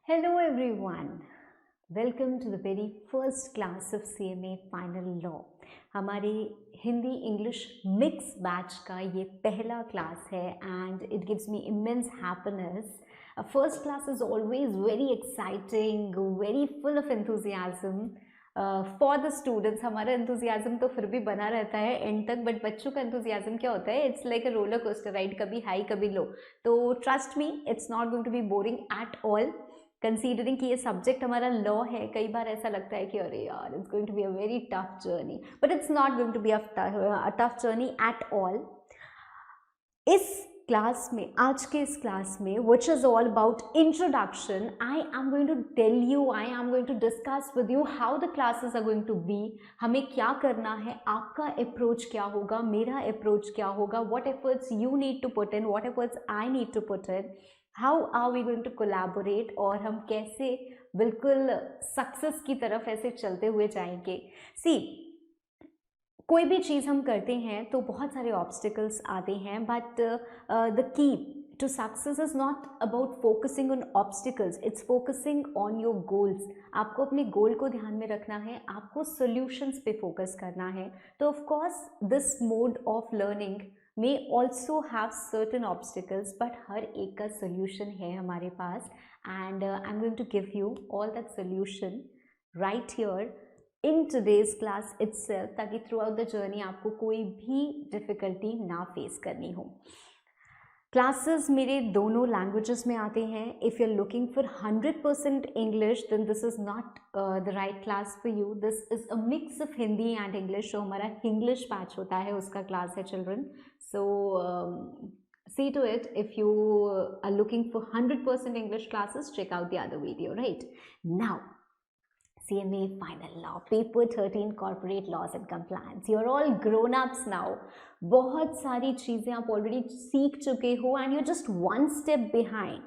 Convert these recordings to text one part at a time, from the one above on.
Hello everyone. Welcome to the very first class of CMA Final Law. हमारे Hindi English mix batch का ये पहला class है and it gives me immense happiness. A first class is always very exciting, very full of enthusiasm. For the students हमारा enthusiasm तो फिर भी बना रहता है एंड तक, बट बच्चों का एंथुजियाज्म क्या होता है? It's like a roller coaster ride, कभी हाई कभी लो. तो trust me, it's not going to be boring at all. Considering कि ये सब्जेक्ट हमारा लॉ है, कई बार ऐसा लगता है कि अरे यार it's going to be a very tough journey, but it's not going to be a tough journey at all. इस क्लास में, आज के इस क्लास में, which is all about introduction, I am going to tell you, I am going to discuss with you how the classes are going to be. हमें क्या करना है, आपका अप्रोच क्या होगा, मेरा अप्रोच क्या होगा, what efforts you need to put in, what efforts I need to put in, how are we going to collaborate, और हम कैसे बिल्कुल सक्सेस की तरफ ऐसे चलते हुए जाएंगे. See, कोई भी चीज़ हम करते हैं तो बहुत सारे ऑब्स्टिकल्स आते हैं, but the key to success is not about focusing on obstacles, it's focusing on your goals. आपको अपने गोल को ध्यान में रखना है, आपको सॉल्यूशंस पे फोकस करना है. तो of course this mode of learning may also have certain obstacles, but हर एक का सोल्यूशन है हमारे पास, and I am going to give you all that solution right here in today's class itself, ताकि थ्रू आउट द जर्नी आपको कोई भी डिफ़िकल्टी ना फेस करनी हो. क्लासेस मेरे दोनों लैंग्वेजेस में आते हैं. If you are looking for 100% English, then this is not the right class for you. This is a mix of Hindi and English. जो हमारा इंग्लिश बैच होता है उसका क्लास है children. So see to it, if you are looking for 100% English classes, check out the other video, right? Now, CMA Final Law, Paper 13, Corporate Laws and Compliance. You're all grown-ups now. बहुत सारी चीज़ें आप already सीख चुके हो and you're just one step behind.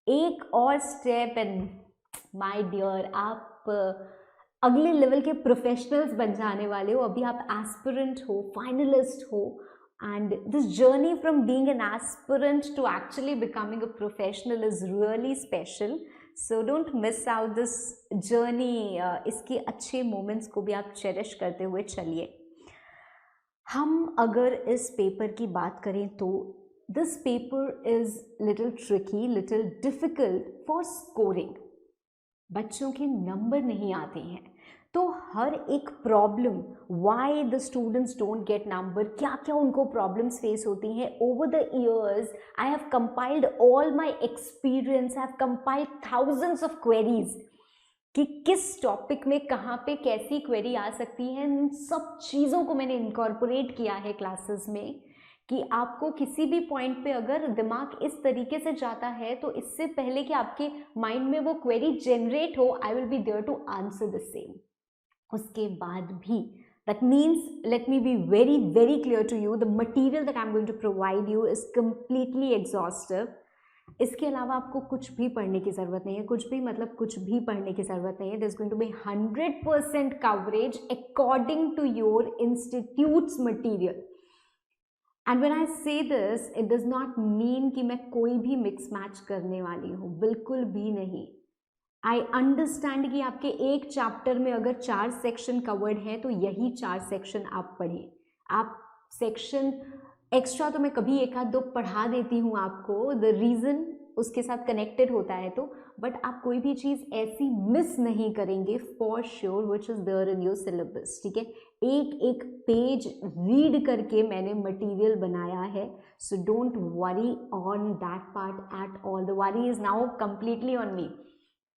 एक और step and my dear, आप अगले लेवल के प्रोफेशनल्स बन जाने वाले हो. अभी आप एस्पिरेंट हो, फाइनलिस्ट हो, and this journey from being an aspirant to actually becoming a professional is really special. So don't miss out this journey. इसके अच्छे moments को भी आप cherish करते हुए चलिए. हम अगर इस पेपर की बात करें तो this paper is little tricky, little difficult for scoring. बच्चों के नंबर नहीं आते हैं, तो हर एक problem, why the students don't get number, क्या क्या उनको प्रॉब्लम्स फेस होती हैं. Over the years I have compiled all my experience, I have compiled thousands of queries कि किस टॉपिक में कहाँ पे कैसी क्वेरी आ सकती है. इन सब चीज़ों को मैंने इनकॉर्पोरेट किया है क्लासेस में, कि आपको किसी भी पॉइंट पे अगर दिमाग इस तरीके से जाता है तो इससे पहले कि आपके माइंड में वो क्वेरी जनरेट हो, I will be there to answer the same. उसके बाद भी, that means let me be very very clear to you, the material that I'm going to provide you is completely exhaustive. इसके अलावा आपको कुछ भी पढ़ने की ज़रूरत नहीं है, कुछ भी मतलब कुछ भी पढ़ने की ज़रूरत नहीं है. There's going to be 100% coverage according to your institute's material. And when I say this, it does not mean कि मैं कोई भी मिक्स मैच करने वाली हूँ, बिल्कुल भी नहीं. आई अंडरस्टैंड कि आपके एक चैप्टर में अगर 4 सेक्शन कवर्ड हैं तो यही 4 सेक्शन आप पढ़ें. आप सेक्शन एक्स्ट्रा तो मैं कभी एक आध दो पढ़ा देती हूँ आपको, द रीज़न उसके साथ कनेक्टेड होता है तो, बट आप कोई भी चीज़ ऐसी मिस नहीं करेंगे for sure which is there in your syllabus. ठीक है, एक एक पेज रीड करके मैंने मटेरियल बनाया है. So don't worry on that part at all. The worry is now completely on me.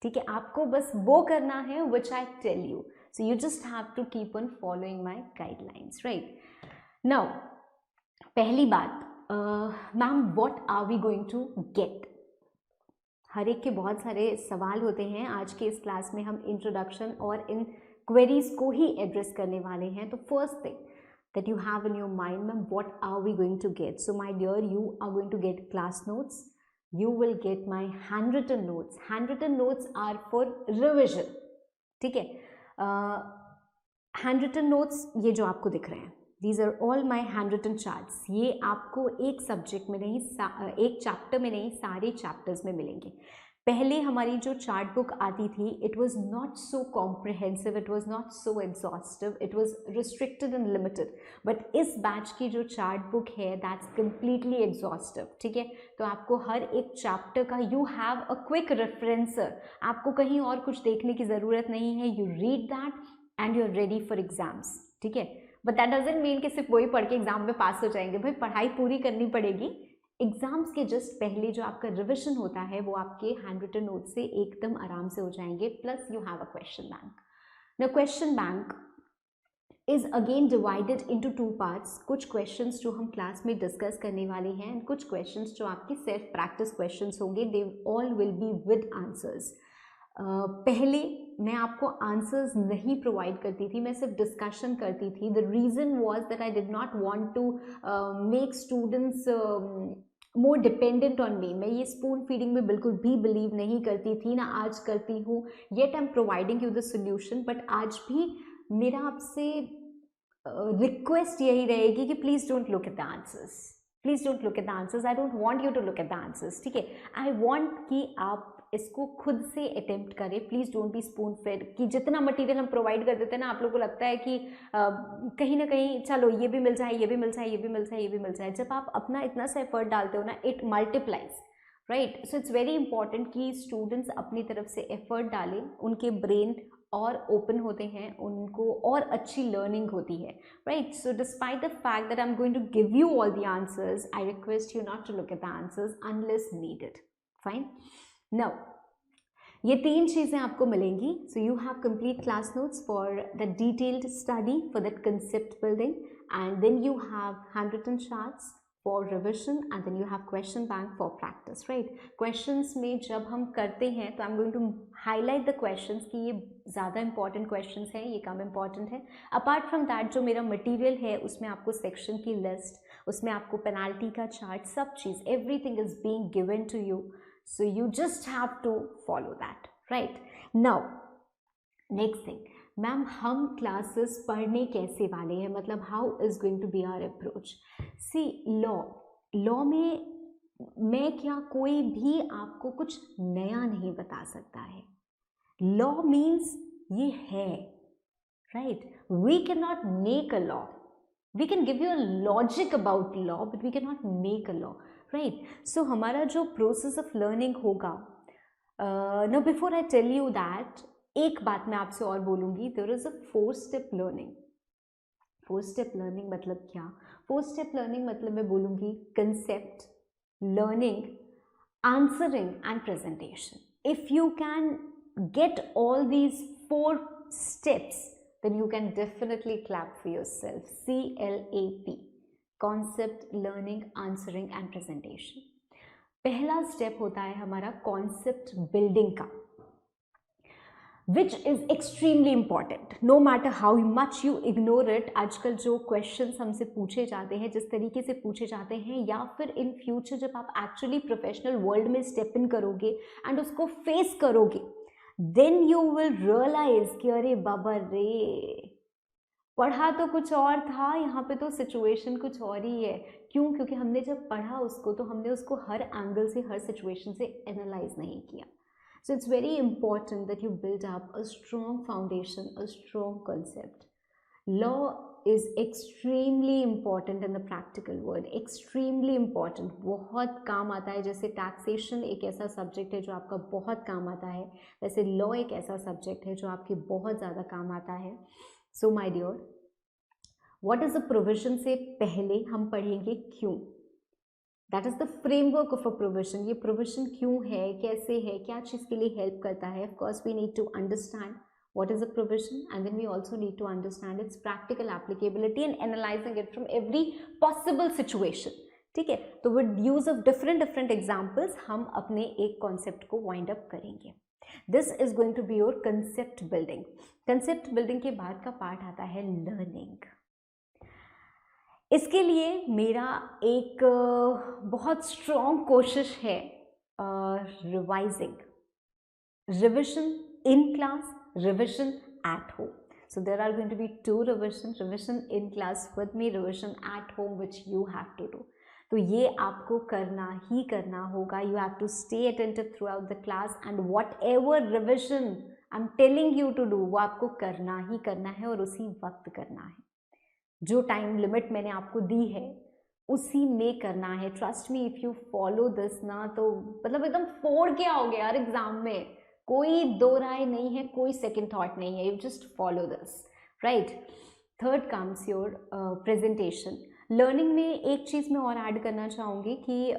ठीक है, आपको बस वो करना है which I tell you. So you just have to keep on following my guidelines, right. Now पहली बात, ma'am what are we going to get. हर एक के बहुत सारे सवाल होते हैं. आज के इस क्लास में हम इंट्रोडक्शन और इन क्वेरीज को ही एड्रेस करने वाले हैं. तो first thing that you have in your mind, ma'am, what are we going to get? So my dear, you are going to get class notes. You will get my handwritten notes. Handwritten notes are for revision. ठीक है, handwritten notes ये जो आपको दिख रहे हैं, these are all my handwritten charts. ये आपको एक सब्जेक्ट में नहीं, एक चैप्टर में नहीं, सारे चैप्टर्स में मिलेंगे. पहले हमारी जो चार्ट बुक आती थी, it was not so comprehensive, it was not so exhaustive, it was restricted and limited, but इस बैच की जो चार्ट बुक है दैट्स कम्प्लीटली एग्जॉस्टिव, ठीक है। तो आपको हर एक चैप्टर का you have a quick referencer, आपको कहीं और कुछ देखने की ज़रूरत नहीं है, you read that and you are ready for exams, ठीक है। बट दैट डजंट मीन कि सिर्फ वही पढ़ के एग्जाम में पास हो जाएंगे, भाई पढ़ाई पूरी करनी पड़ेगी। एग्जाम्स के जस्ट पहले जो आपका रिविजन होता है वो आपके हैंड रिटन नोट से एकदम आराम से हो जाएंगे, plus you have a question bank. Now question bank is again divided into 2 parts. कुछ क्वेश्चंस जो हम क्लास में डिस्कस करने वाले हैं एंड कुछ क्वेश्चंस जो आपके सेल्फ प्रैक्टिस क्वेश्चंस होंगे, they all will be with answers. पहले मैं आपको आंसर्स नहीं प्रोवाइड करती थी, मैं सिर्फ डिस्कशन करती थी। The reason was that I did not want to make students more dependent on me. मैं ये स्पून फीडिंग में बिल्कुल भी बिलीव नहीं करती थी, ना आज करती हूँ। Yet I am providing you the solution, but आज भी मेरा आपसे रिक्वेस्ट यही रहेगी कि please don't look at the answers, please don't look at the answers, I don't want you to look at the answers, ठीक है। आई वांट कि आप इसको खुद से अटेम्प्ट करें, please don't be spoon fed कि जितना मटेरियल हम प्रोवाइड कर देते हैं ना, आप लोगों को लगता है कि कहीं ना कहीं चलो ये भी मिल जाए, ये भी मिल जाए, ये भी मिल जाए, ये भी मिल जाए। जब आप अपना इतना सा एफर्ट डालते हो ना, it multiplies, right. So it's very important कि स्टूडेंट्स अपनी तरफ से एफर्ट डालें, उनके ब्रेन और ओपन होते हैं, उनको और अच्छी लर्निंग होती है, right. So despite the fact that I am going to give you all the answers, I request you not to look at the answers unless needed, fine. Now ये 3 चीज़ें आपको मिलेंगी। So you have complete class notes for the detailed study for that concept building, and then you have handwritten charts for revision, and then you have question bank for practice, right? Questions में जब हम करते हैं तो I'm going to highlight the questions कि ये ज़्यादा important questions हैं, ये कम important है। Apart from that जो मेरा material है उसमें आपको section की list, उसमें आपको penalty का chart, सब चीज़ everything is being given to you, so you just have to follow that, right? Now next thing, ma'am हम क्लासेस पढ़ने कैसे वाले हैं, मतलब how is going to be our approach. सी लॉ में मैं क्या कोई भी आपको कुछ नया नहीं बता सकता है। लॉ मीन्स ये है, right. We can not make a law, we can give you a logic about law, but we can not make a law, right. So हमारा जो प्रोसेस ऑफ लर्निंग होगा, no before I tell you that, एक बात मैं आपसे और बोलूँगी, there is a 4 step learning. 4 step learning मतलब क्या? 4 स्टेप लर्निंग मतलब मैं बोलूँगी concept, learning, answering and presentation. If you can get all these 4 steps, then you can definitely clap for yourself. CLAP, concept, learning, answering and presentation. पहला step होता है हमारा concept building का, which is extremely important no matter how much you ignore it। आजकल जो questions हमसे पूछे जाते हैं, जिस तरीके से पूछे जाते हैं, या फिर in future जब आप actually professional world में step in करोगे and उसको face करोगे, then you will realize कि अरे बाबा रे, पढ़ा तो कुछ और था, यहाँ पे तो सिचुएशन कुछ और ही है। क्यों? क्योंकि हमने जब पढ़ा उसको तो हमने उसको हर एंगल से, हर सिचुएशन से एनालाइज नहीं किया। So it's very important that you build up a strong foundation, a strong concept. Law is extremely important in the practical world, extremely important, बहुत काम आता है। जैसे taxation एक ऐसा सब्जेक्ट है जो आपका बहुत काम आता है, वैसे law एक ऐसा सब्जेक्ट है जो आपके बहुत ज़्यादा काम आता है। So my dear, what is the provision से पहले हम पढ़ेंगे क्यों। That is the framework of a provision. ये प्रोविजन क्यों है, कैसे है, क्या चीज़ के लिए हेल्प करता है। Of course we need to understand what is a provision, and then we also need to understand its practical applicability and analyzing it from every possible situation, ठीक है। तो with use of different examples हम अपने एक concept को wind up करेंगे। This is going to be your concept building। concept building के बाद का पार्ट आता है learning। इसके लिए मेरा एक बहुत स्ट्रॉन्ग कोशिश है revising, revision in class, revision at home. So there are going to be 2 revision in class with me, revision at home which you have to do. तो ये आपको करना ही करना होगा. You have to stay attentive throughout the class and whatever revision I am telling you to do वो आपको करना ही करना है और उसी वक्त करना है. जो टाइम लिमिट मैंने आपको दी है उसी में करना है. Trust me, if you follow this ना तो मतलब एकदम फोड़ के आओगे यार एग्जाम में. कोई दो राय नहीं है, कोई सेकंड थॉट नहीं है. You just follow this, right. Third comes your presentation. Learning में एक चीज़ मैं और ऐड करना चाहूँगी कि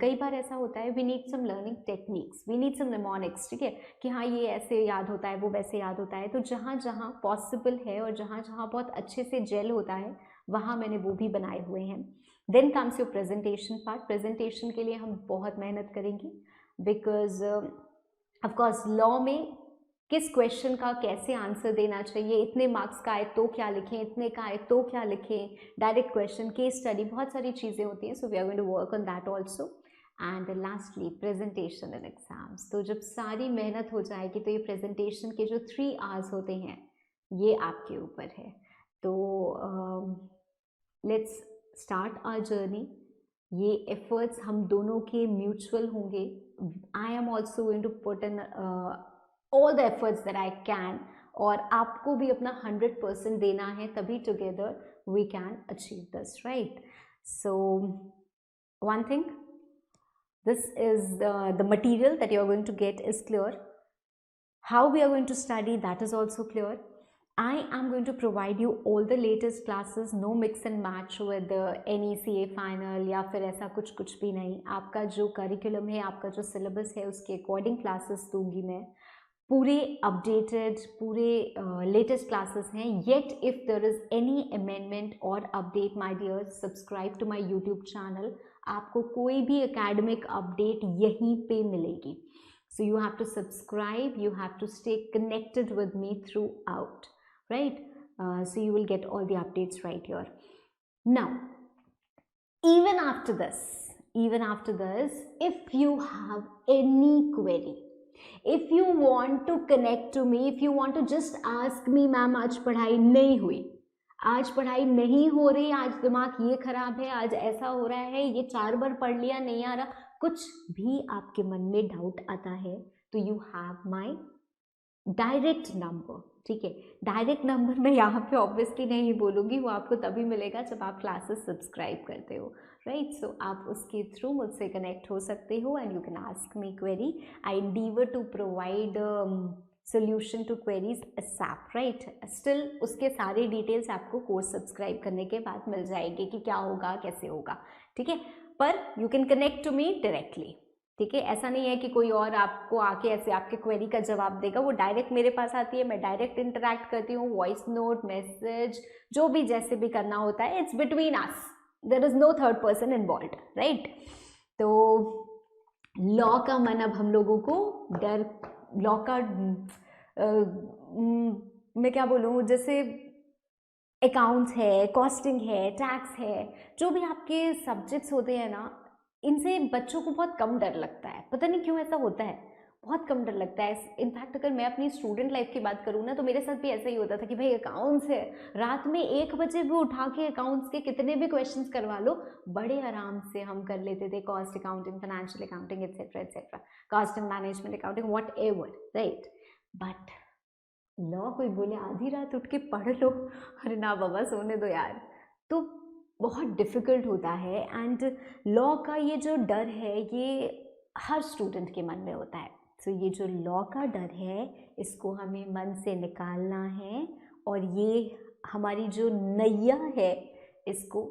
कई बार ऐसा होता है we need some learning techniques, we need some mnemonics. ठीक है कि हाँ ये ऐसे याद होता है, वो वैसे याद होता है. तो जहाँ जहाँ पॉसिबल है और जहाँ जहाँ बहुत अच्छे से जेल होता है वहाँ मैंने वो भी बनाए हुए हैं. Then comes your presentation part. Presentation के लिए हम बहुत मेहनत करेंगे बिकॉज ऑफकोर्स लॉ में किस क्वेश्चन का कैसे आंसर देना चाहिए, इतने मार्क्स का आए तो क्या लिखें, इतने का आए तो क्या लिखें, डायरेक्ट क्वेश्चन, केस स्टडी, बहुत सारी चीज़ें होती हैं. So we are going to work on that also. And lastly presentation in exams. तो जब सारी मेहनत हो जाएगी तो ये प्रेजेंटेशन के जो 3 आवर्स होते हैं ये आपके ऊपर है. तो लेट्स स्टार्ट आवर जर्नी. ये एफर्ट्स हम दोनों के म्यूचुअल होंगे. I am also going to put in all the efforts that I can और आपको भी अपना 100% देना है, तभी together we can achieve this, right? So one thing, this is the material that you are going to get is clear. How we are going to study, that is also clear. I am going to provide you all the latest classes, no mix and match with the NECA final या फिर ऐसा कुछ भी नहीं. आपका जो curriculum है, आपका जो syllabus है उसके according classes दूंगी मैं. पूरे अपडेटेड, पूरे लेटेस्ट क्लासेस हैं. Yet if there is any amendment और update my dear, subscribe to my YouTube channel. आपको कोई भी एकेडमिक अपडेट यहीं पे मिलेगी. So you have to subscribe, you have to stay connected with me throughout, right. So you will get all the updates right here. Now even after this, if you have any query, if you want to connect to me, if you want to just ask me, ma'am आज पढ़ाई नहीं हुई, आज पढ़ाई नहीं हो रही, आज दिमाग ये खराब है, आज ऐसा हो रहा है, ये 4 बार पढ़ लिया नहीं आ रहा, कुछ भी आपके मन में डाउट आता है तो you have my direct number. ठीक है, डायरेक्ट नंबर मैं यहाँ पे ऑब्वियसली नहीं बोलूँगी, वो आपको तभी मिलेगा जब आप क्लासेस सब्सक्राइब करते हो, राइट. सो आप उसके थ्रू मुझसे कनेक्ट हो सकते हो and you can ask me query. I endeavour to provide solution to queries ASAP, right. Still उसके सारे डिटेल्स आपको कोर्स सब्सक्राइब करने के बाद मिल जाएंगे कि क्या होगा, कैसे होगा. ठीक है, पर you can connect to me directly. ठीक है, ऐसा नहीं है कि कोई और आपको आके ऐसे आपके क्वेरी का जवाब देगा. वो डायरेक्ट मेरे पास आती है, मैं डायरेक्ट इंटरैक्ट करती हूँ, वॉइस नोट, मैसेज, जो भी जैसे भी करना होता है, it's between us, there is no third person involved, right. तो लॉ का मन अब हम लोगों को डर, लॉ का मैं क्या बोलूँ, जैसे अकाउंट्स है, कॉस्टिंग है, टैक्स है, जो भी आपके सब्जेक्ट्स होते हैं ना, इनसे बच्चों को बहुत कम डर लगता है. पता नहीं क्यों ऐसा होता है, बहुत कम डर लगता है. इनफैक्ट अगर मैं अपनी स्टूडेंट लाइफ की बात करूँ ना तो मेरे साथ भी ऐसा ही होता था कि भाई अकाउंट्स है, रात में 1 बजे भी उठा के अकाउंट्स के कितने भी क्वेश्चंस करवा लो, बड़े आराम से हम कर लेते थे. Cost accounting, financial accounting, etcetera etcetera, cost and management accounting, what ever, right. But law कोई बोले आधी रात उठ के पढ़ लो, अरे ना बाबा सोने दो यार, तो बहुत डिफ़िकल्ट होता है. एंड लॉ का ये जो डर है ये हर स्टूडेंट के मन में होता है. सो ये जो लॉ का डर है इसको हमें मन से निकालना है और ये हमारी जो नैया है इसको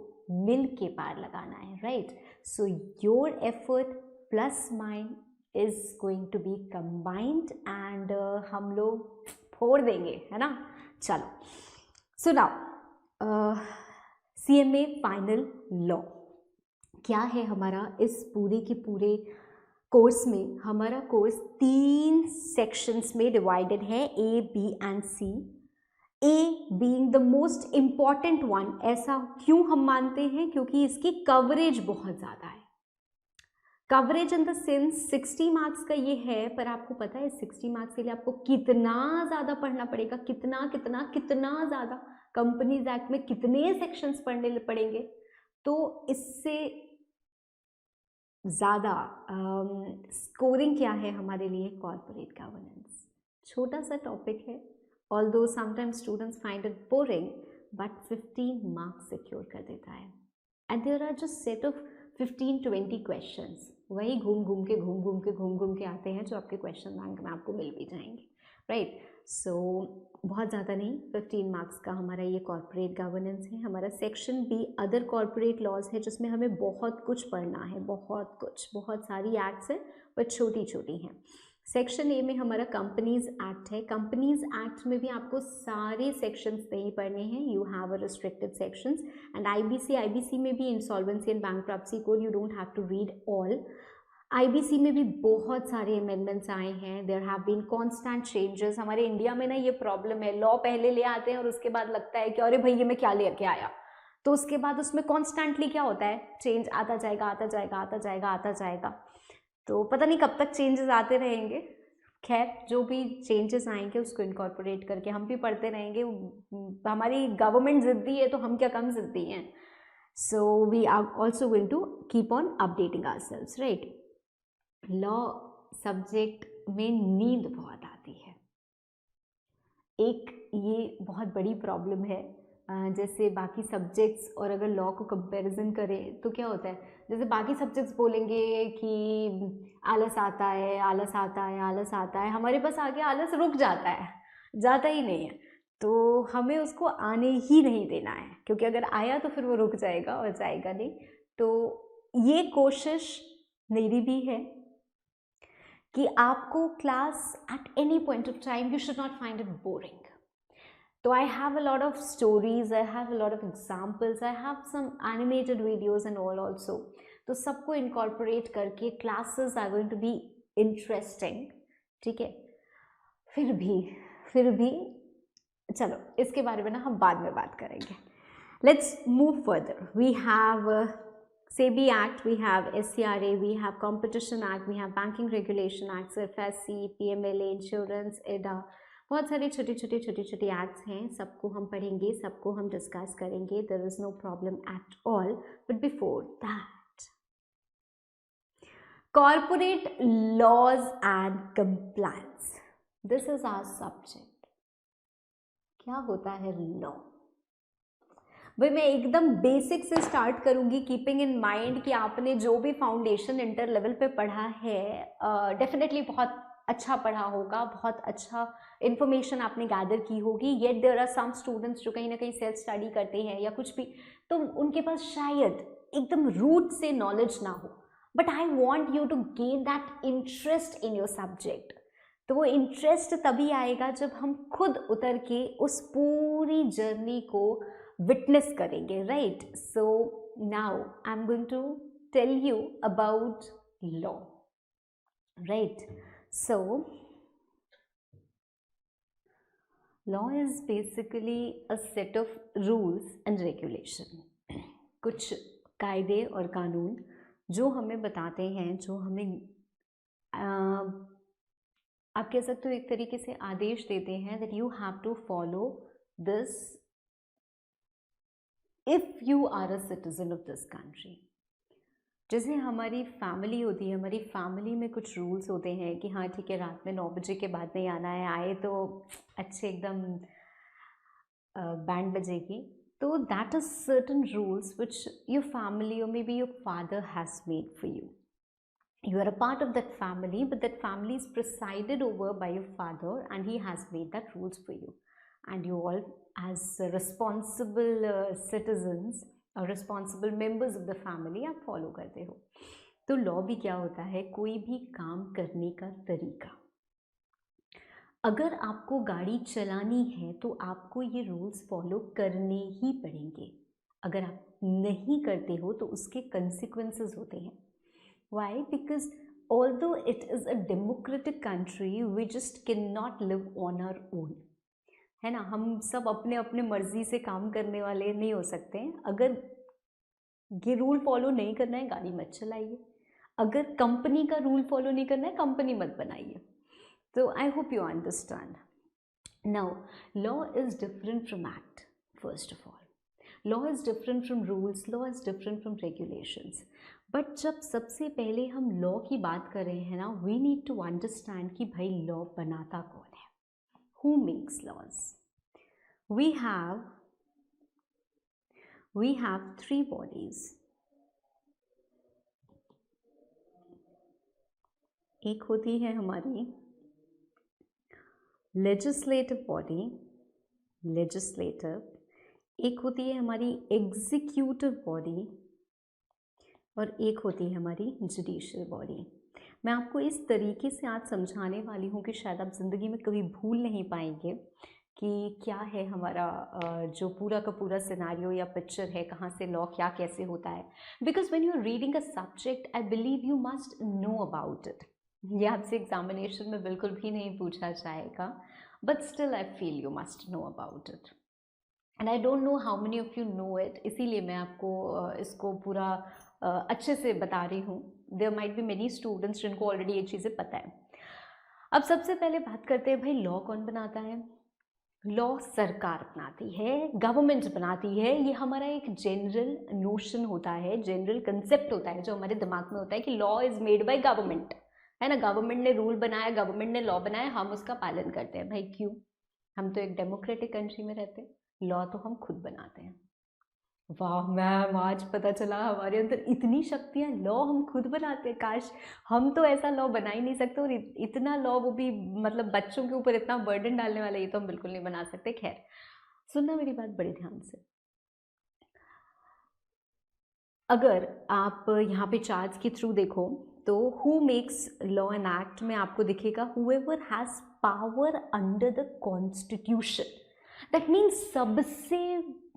मिल के पार लगाना है, right. So your effort plus mind is going to be combined and हम लोग फोड़ देंगे, है ना. चलो, so now CMA final law क्या है हमारा. इस पूरे के पूरे कोर्स में हमारा कोर्स 3 सेक्शंस में डिवाइडेड है, A, B and C. A being the most important one. ऐसा क्यों हम मानते हैं, क्योंकि इसकी कवरेज बहुत ज़्यादा है. Coverage in the sense 60 marks का ये है, पर आपको पता है 60 मार्क्स के लिए आपको कितना ज़्यादा पढ़ना पड़ेगा, कितना कितना कितना ज़्यादा. कंपनीज एक्ट में कितने सेक्शंस पढ़ने पड़ेंगे. तो इससे ज़्यादा स्कोरिंग क्या है हमारे लिए, कॉर्पोरेट गवर्नेंस। छोटा सा टॉपिक है, although sometimes students find it boring, but 15 marks secure कर देता है। And there are just set of 15-20 questions, वही घूम घूम के आते हैं जो आपके क्वेश्चन बैंक में आपको मिल भी जाएंगे, राइट। सो बहुत ज़्यादा नहीं, 15 मार्क्स का हमारा ये कॉर्पोरेट गवर्नेंस है। हमारा section B other corporate laws है, जिसमें हमें बहुत कुछ पढ़ना है, बहुत सारी एक्ट्स हैं पर छोटी छोटी हैं। सेक्शन ए में हमारा कंपनीज एक्ट है। कंपनीज एक्ट में भी आपको सारे सेक्शंस नहीं पढ़ने हैं, you have a restricted sections. And IBC में भी insolvency and bankruptcy code, you don't have to read all. IBC में भी बहुत सारे अमेंडमेंट्स आए हैं, there have been constant changes. हमारे इंडिया में ना ये प्रॉब्लम है, लॉ पहले ले आते हैं और उसके बाद लगता है कि अरे भाई ये मैं क्या लेके आया, तो उसके बाद उसमें कॉन्स्टेंटली क्या होता है, चेंज आता जाएगा। तो पता नहीं कब तक चेंजेस आते रहेंगे। खैर जो भी चेंजेस आएंगे उसको इनकॉर्पोरेट करके हम भी पढ़ते रहेंगे। हमारी गवर्नमेंट जिद्दी है तो हम क्या कम जिद्दी हैं। So we are also going to keep on updating ourselves, right. Law subject में नींद बहुत आती है, एक ये बहुत बड़ी प्रॉब्लम है। जैसे बाकी सब्जेक्ट्स और अगर लॉ को कंपैरिजन करें तो क्या होता है, जैसे बाकी सब्जेक्ट्स बोलेंगे कि आलस आता है, हमारे पास आगे आलस रुक जाता है, जाता ही नहीं है, तो हमें उसको आने ही नहीं देना है, क्योंकि अगर आया तो फिर वो रुक जाएगा और जाएगा नहीं। तो ये कोशिश मेरी भी है कि आपको class at any point of time you should not find it boring. So I have a lot of stories, I have a lot of examples, I have some animated videos and all also. तो सबको incorporate करके classes are going to be interesting, ठीक है। फिर भी चलो इसके बारे में ना हम बाद में बात करेंगे। Let's move further. We have SEBI Act, we have SCRA, we have Competition Act, we have Banking Regulation Act, FSC, PMLA, Insurance, EDA, बहुत सारे छोटे छोटे एक्ट्स हैं, सबको हम पढ़ेंगे, सबको हम डिस्कस करेंगे। There is no problem at all, but before that corporate laws and compliance, this is our subject. क्या होता है लॉ? भाई मैं एकदम बेसिक से स्टार्ट करूंगी, कीपिंग इन माइंड कि आपने जो भी फाउंडेशन इंटर लेवल पे पढ़ा है डेफिनेटली बहुत अच्छा पढ़ा होगा, बहुत अच्छा इन्फॉर्मेशन आपने गैदर की होगी। Yet there are some students जो कहीं ना कहीं सेल्फ स्टडी करते हैं या कुछ भी, तो उनके पास शायद एकदम रूट से नॉलेज ना हो, but I want you to gain that interest in your subject. तो वो इंटरेस्ट तभी आएगा जब हम खुद उतर के उस पूरी जर्नी को विटनेस करेंगे, right. So now I am going to tell you about law, right. So law is basically a set of rules and regulation, कुछ कायदे और कानून जो हमें बताते हैं, जो हमें आप कह सकते हो एक तरीके से आदेश देते हैं that you have to follow this if you are a citizen of this country। जैसे हमारी फैमिली होती है, हमारी फैमिली में कुछ रूल्स होते हैं कि हाँ ठीक है रात में 9 बजे के बाद नहीं आना है, आए तो अच्छे एकदम बैंड बजेगी। तो that is certain rules which your family और may be your father has made for you. You are a part of that family, but that family is presided over by your father and he has made that rules for you. And you all as responsible citizens और responsible members of the family आप follow करते हो। तो law भी क्या होता है, कोई भी काम करने का तरीका। अगर आपको गाड़ी चलानी है तो आपको ये रूल्स फॉलो करने ही पड़ेंगे, अगर आप नहीं करते हो तो उसके कंसिक्वेंसेस होते हैं। Why? Because although it is a democratic country we just can not live on our own, है ना। हम सब अपने अपने मर्जी से काम करने वाले नहीं हो सकते हैं। अगर ये रूल फॉलो नहीं करना है गाड़ी मत चलाइए, अगर कंपनी का रूल फॉलो नहीं करना है कंपनी मत बनाइए। तो I hope you understand. Now law is different from act. First of all law is different from rules, law is different from regulations. But जब सबसे पहले हम लॉ की बात कर रहे हैं ना, वी नीड टू अंडरस्टैंड कि भाई लॉ बनाता कौन है, who makes laws. We have three bodies. एक होती है हमारी लेजिस्लेटिव बॉडी, लेजिस्लेटिव, एक होती है हमारी एग्जीक्यूटिव बॉडी, और एक होती है हमारी जुडिशियल बॉडी। मैं आपको इस तरीके से आज समझाने वाली हूँ कि शायद आप ज़िंदगी में कभी भूल नहीं पाएंगे कि क्या है हमारा जो पूरा का पूरा सिनेरियो या पिक्चर है, कहाँ से लॉ क्या कैसे होता है। Because when you are reading a subject, I believe you must know about it. ये आपसे एग्जामिनेशन में बिल्कुल भी नहीं पूछा जाएगा, but still I feel you must know about it, and I don't know how many of you know it. इसीलिए मैं आपको इसको पूरा अच्छे से बता रही हूँ। There might be many students जिनको ऑलरेडी ये चीज़ें पता है। अब सबसे पहले बात करते हैं भाई लॉ कौन बनाता है। लॉ सरकार बनाती है, गवर्नमेंट बनाती है। ये हमारा एक जनरल नोशन होता है, जनरल कंसेप्ट होता है जो हमारे दिमाग में होता है कि law is made by government, है ना। गवर्नमेंट ने रूल बनाया, गवर्नमेंट ने लॉ बनाया, हम उसका पालन करते हैं। भाई क्यों? हम तो एक डेमोक्रेटिक कंट्री में रहते हैं, लॉ तो हम खुद बनाते हैं। वाह मैम, आज पता चला हमारे अंदर इतनी शक्तियाँ, लॉ हम खुद बनाते हैं। काश हम तो ऐसा लॉ बना ही नहीं सकते, और इतना लॉ, वो भी मतलब बच्चों के ऊपर इतना बर्डन डालने वाला, ये तो हम बिल्कुल नहीं बना सकते। खैर, सुनना मेरी बात बड़े ध्यान से। अगर आप यहाँ पे चार्ट्स के थ्रू देखो तो who makes law and act में आपको दिखेगा whoever has power under the constitution. That means सबसे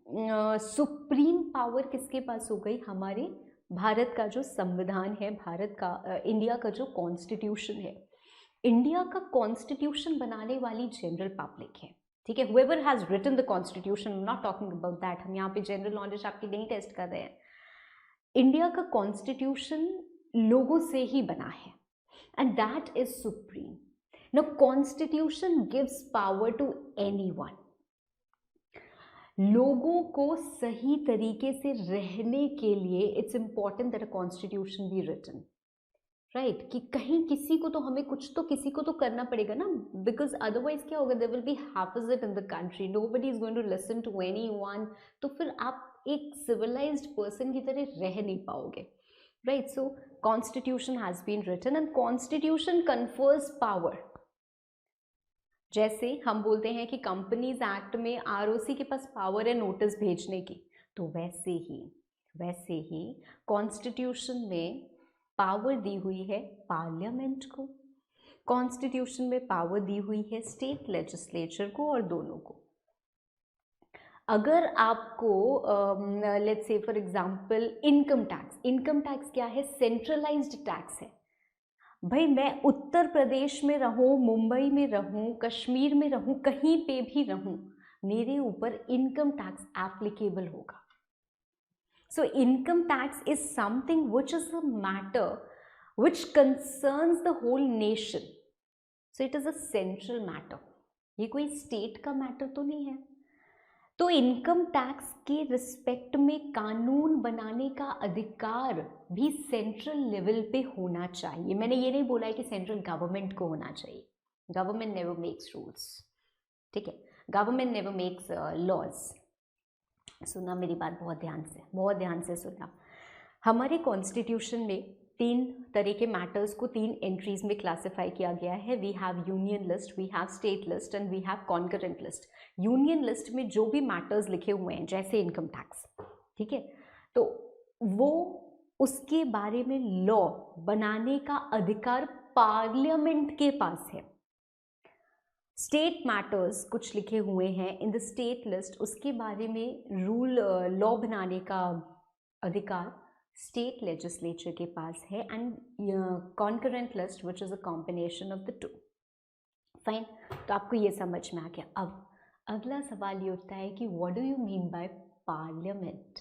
सुप्रीम पावर किसके पास हो गई? हमारे भारत का जो संविधान है, भारत का इंडिया का जो कॉन्स्टिट्यूशन है, इंडिया का कॉन्स्टिट्यूशन बनाने वाली जनरल पब्लिक है। ठीक है, whoever has written the constitution, I'm not talking about that, हम यहाँ पे जनरल नॉलेज आपकी नहीं टेस्ट कर रहे हैं। इंडिया का कॉन्स्टिट्यूशन लोगों से ही बना है, and that is supreme. Now constitution gives power to anyone. लोगों को सही तरीके से रहने के लिए it's important that a constitution be written, right. कि कहीं किसी को तो हमें कुछ तो किसी को तो करना पड़ेगा ना, बिकॉज अदरवाइज क्या होगा, देयर विल बी हैफिज़िट in the country, nobody is going to listen to anyone. तो फिर आप एक सिविलाइज्ड पर्सन की तरह रह नहीं पाओगे, right. So constitution has been written and constitution confers power. जैसे हम बोलते हैं कि कंपनीज एक्ट में आरओसी के पास पावर है नोटिस भेजने की, तो वैसे ही कॉन्स्टिट्यूशन में पावर दी हुई है पार्लियामेंट को, कॉन्स्टिट्यूशन में पावर दी हुई है स्टेट लेजिस्लेचर को, और दोनों को। अगर आपको let's say for example income tax क्या है? सेंट्रलाइज्ड टैक्स है। भाई मैं उत्तर प्रदेश में रहूं, मुंबई में रहूं, कश्मीर में रहूं, कहीं पे भी रहूं, मेरे ऊपर इनकम टैक्स एप्लीकेबल होगा। So income tax is something which is a matter which concerns the whole nation. So it is a central matter, ये कोई स्टेट का मैटर तो नहीं है। तो इनकम टैक्स के रिस्पेक्ट में कानून बनाने का अधिकार भी सेंट्रल लेवल पे होना चाहिए। मैंने ये नहीं बोला है कि सेंट्रल गवर्नमेंट को होना चाहिए, गवर्नमेंट नेवर मेक्स रूल्स, ठीक है, गवर्नमेंट नेवर मेक्स लॉज। सुना मेरी बात बहुत ध्यान से सुनना। हमारे कॉन्स्टिट्यूशन में 3 तरह के मैटर्स को 3 एंट्रीज में क्लासिफाई किया गया है। We have union list, we have state list and we have concurrent list. Union list में जो भी मैटर्स लिखे हुए हैं जैसे इनकम टैक्स, ठीक है, तो वो उसके बारे में लॉ बनाने का अधिकार पार्लियामेंट के पास है। स्टेट मैटर्स कुछ लिखे हुए हैं इन द स्टेट लिस्ट, उसके बारे में रूल लॉ बनाने का अधिकार स्टेट लेजिस्लेचर के पास है, and concurrent list which is a combination of the two. Fine, तो आपको ये समझ में आ गया। अब अगला सवाल ये उठता है कि what do you mean by parliament.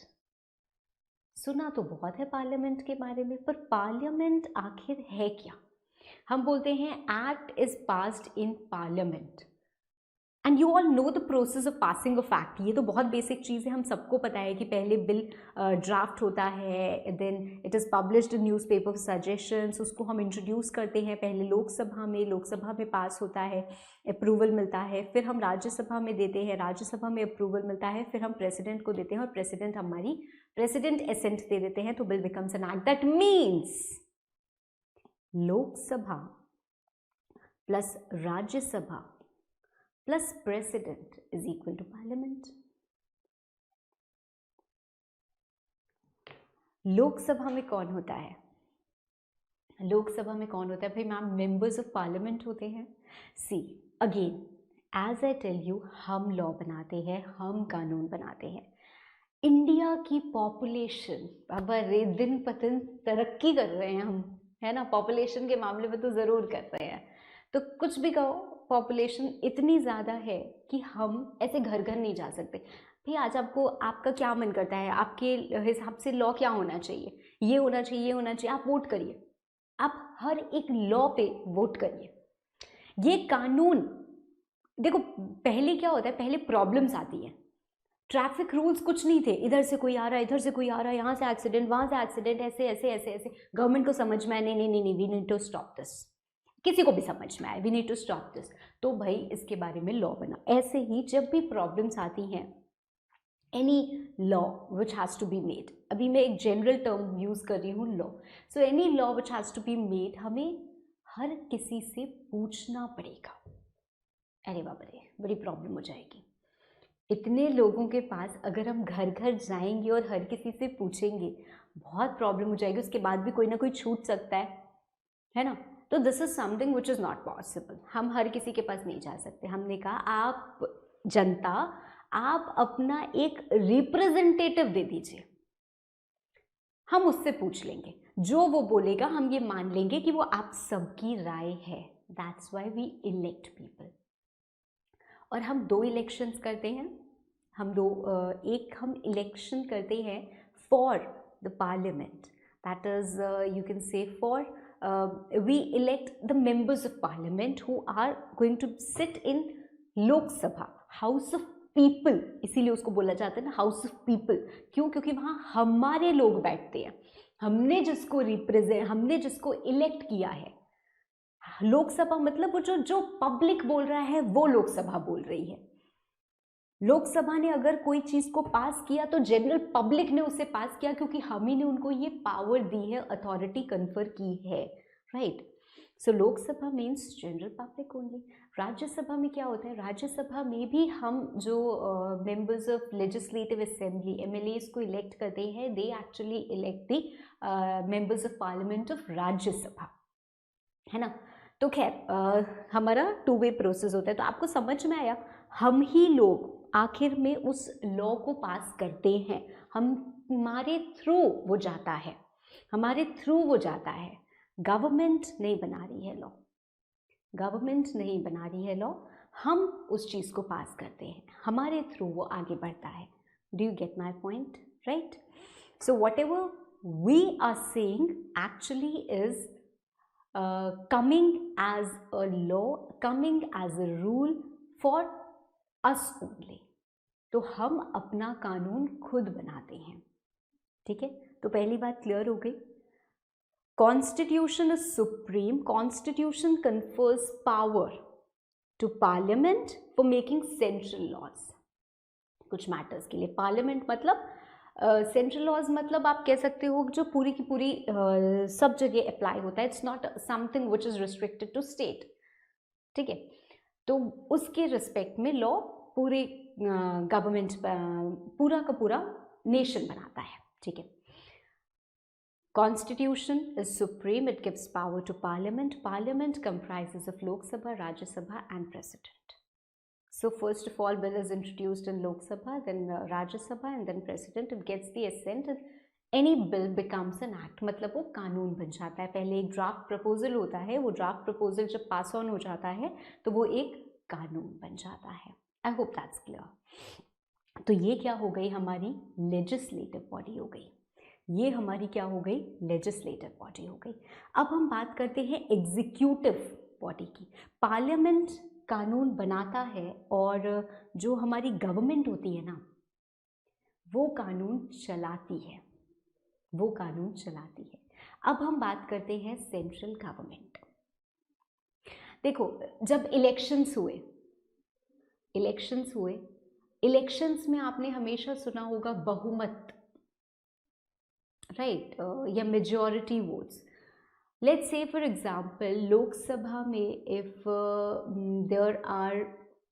सुना तो बहुत है पार्लियामेंट के बारे में, पर पार्लियामेंट आखिर है क्या? हम बोलते हैं act is passed in parliament, and you all know the process of passing of act. ये तो बहुत बेसिक चीज़ है, हम सबको पता है कि पहले बिल ड्राफ्ट होता है, then it is published in newspaper suggestions, उसको हम इंट्रोड्यूस करते हैं पहले लोकसभा में पास होता है, अप्रूवल मिलता है, फिर हम राज्यसभा में देते हैं, राज्यसभा में अप्रूवल मिलता है, फिर हम प्रेसिडेंट को देते हैं और प्रेसिडेंट एसेंट दे देते हैं, तो bill becomes an act. That means Lok Sabha plus Rajya Sabha plus president is equal to parliament. Lok Sabha में कौन होता है? लोकसभा में कौन होता है भाई मैम? मेंबर्स ऑफ पार्लियामेंट होते हैं। See again as I tell you, हम लॉ बनाते हैं, हम कानून बनाते हैं। इंडिया की पॉपुलेशन अब दिन ब दिन तरक्की कर रहे हैं हम, है ना, पॉपुलेशन के मामले में तो ज़रूर कर रहे हैं, तो कुछ भी कहो, पॉपुलेशन इतनी ज़्यादा है कि हम ऐसे घर घर नहीं जा सकते। भाई आज आपका क्या मन करता है, आपके हिसाब से लॉ क्या होना चाहिए? ये होना चाहिए, ये होना चाहिए, आप वोट करिए, आप हर एक लॉ पे वोट करिए। ये कानून देखो, पहले क्या होता है, पहले प्रॉब्लम्स आती हैं, ट्रैफिक रूल्स कुछ नहीं थे, इधर से कोई आ रहा है, इधर से कोई आ रहा है, यहाँ से एक्सीडेंट, वहाँ से एक्सीडेंट, ऐसे ऐसे ऐसे ऐसे, गवर्नमेंट को समझ में आया नहीं नहीं नहीं नहीं, we need to stop this, किसी को भी समझ में आए we need to stop this, तो भाई इसके बारे में लॉ बना। ऐसे ही जब भी प्रॉब्लम्स आती हैं, any law which has to be made, अभी मैं एक जनरल टर्म यूज़ कर रही हूँ law, so any law which has to be made, हमें हर किसी से पूछना पड़ेगा। अरे बाप रे, बड़ी प्रॉब्लम हो जाएगी। इतने लोगों के पास अगर हम घर घर जाएंगे और हर किसी से पूछेंगे, बहुत प्रॉब्लम हो जाएगी, उसके बाद भी कोई ना कोई छूट सकता है ना। तो this is something which is not possible, हम हर किसी के पास नहीं जा सकते। हमने कहा आप जनता, आप अपना एक रिप्रेजेंटेटिव दे दीजिए, हम उससे पूछ लेंगे, जो वो बोलेगा हम ये मान लेंगे कि वो आप सबकी राय है। That's why we elect people. और हम दो इलेक्शंस करते हैं, एक हम इलेक्शन करते हैं for the parliament, that is you can से for we elect the members of parliament who are going to sit in Lok Sabha, House of People, इसीलिए उसको बोला जाता है ना House of People। क्यों? क्योंकि वहाँ हमारे लोग बैठते हैं, हमने जिसको इलेक्ट किया है। लोकसभा मतलब वो जो पब्लिक बोल रहा है वो लोकसभा बोल रही है। लोकसभा ने अगर कोई चीज को पास किया तो जनरल पब्लिक ने उसे पास किया, क्योंकि हम ही ने उनको ये पावर दी है, अथॉरिटी कन्फर की है, right. So Lok Sabha means general public only. Rajya Sabha में क्या होता है? राज्यसभा में भी हम जो members of legislative assembly MLAs को इलेक्ट करते हैं, they actually elect the members of Parliament of Rajya Sabha, है ना। तो खैर हमारा 2 वे प्रोसेस होता है। तो आपको समझ में आया, हम ही लोग आखिर में उस लॉ को पास करते हैं, हमारे थ्रू वो जाता है, हमारे थ्रू वो जाता है। गवर्नमेंट नहीं बना रही है लॉ, गवर्नमेंट नहीं बना रही है लॉ, हम उस चीज़ को पास करते हैं, हमारे थ्रू वो आगे बढ़ता है। Do you get my point? Right. So whatever we are saying actually is coming as a law, coming as a rule for us only। तो हम अपना कानून खुद बनाते हैं, ठीक है। तो पहली बात क्लियर हो गई। Constitution is supreme, constitution confers power to parliament for making central laws, कुछ मैटर्स के लिए। पार्लियामेंट मतलब सेंट्रल लॉज मतलब आप कह सकते हो जो पूरी की पूरी सब जगह अप्लाई होता है, it's not something which is restricted to state, ठीक है। तो उसके रिस्पेक्ट में लॉ पूरे गवर्नमेंट पूरा का पूरा नेशन बनाता है, ठीक है। Constitution is supreme, it gives power to parliament, parliament comprises of Lok Sabha, Rajya Sabha and President। So first of all bill is introduced in Lok Sabha, then Rajya Sabha and then President, it gets the assent and any bill becomes an act, मतलब वो कानून बन जाता है। पहले एक draft proposal होता है, वो ड्राफ्ट प्रपोजल जब पास ऑन हो जाता है तो वो एक कानून बन जाता है। I hope that's clear. तो ये क्या हो गई? हमारी लेजिस्लेटिव बॉडी हो गई, ये हमारी क्या हो गई? लेजिस्लेटिव बॉडी हो गई। अब हम बात करते हैं एग्जीक्यूटिव बॉडी की। पार्लियामेंट कानून बनाता है और जो हमारी गवर्नमेंट होती है ना, वो कानून चलाती है, वो कानून चलाती है। अब हम बात करते हैं सेंट्रल गवर्नमेंट। देखो, जब इलेक्शंस हुए, इलेक्शंस में आपने हमेशा सुना होगा बहुमत, राइट, या majority votes. Let's say for example Lok Sabha में if there are,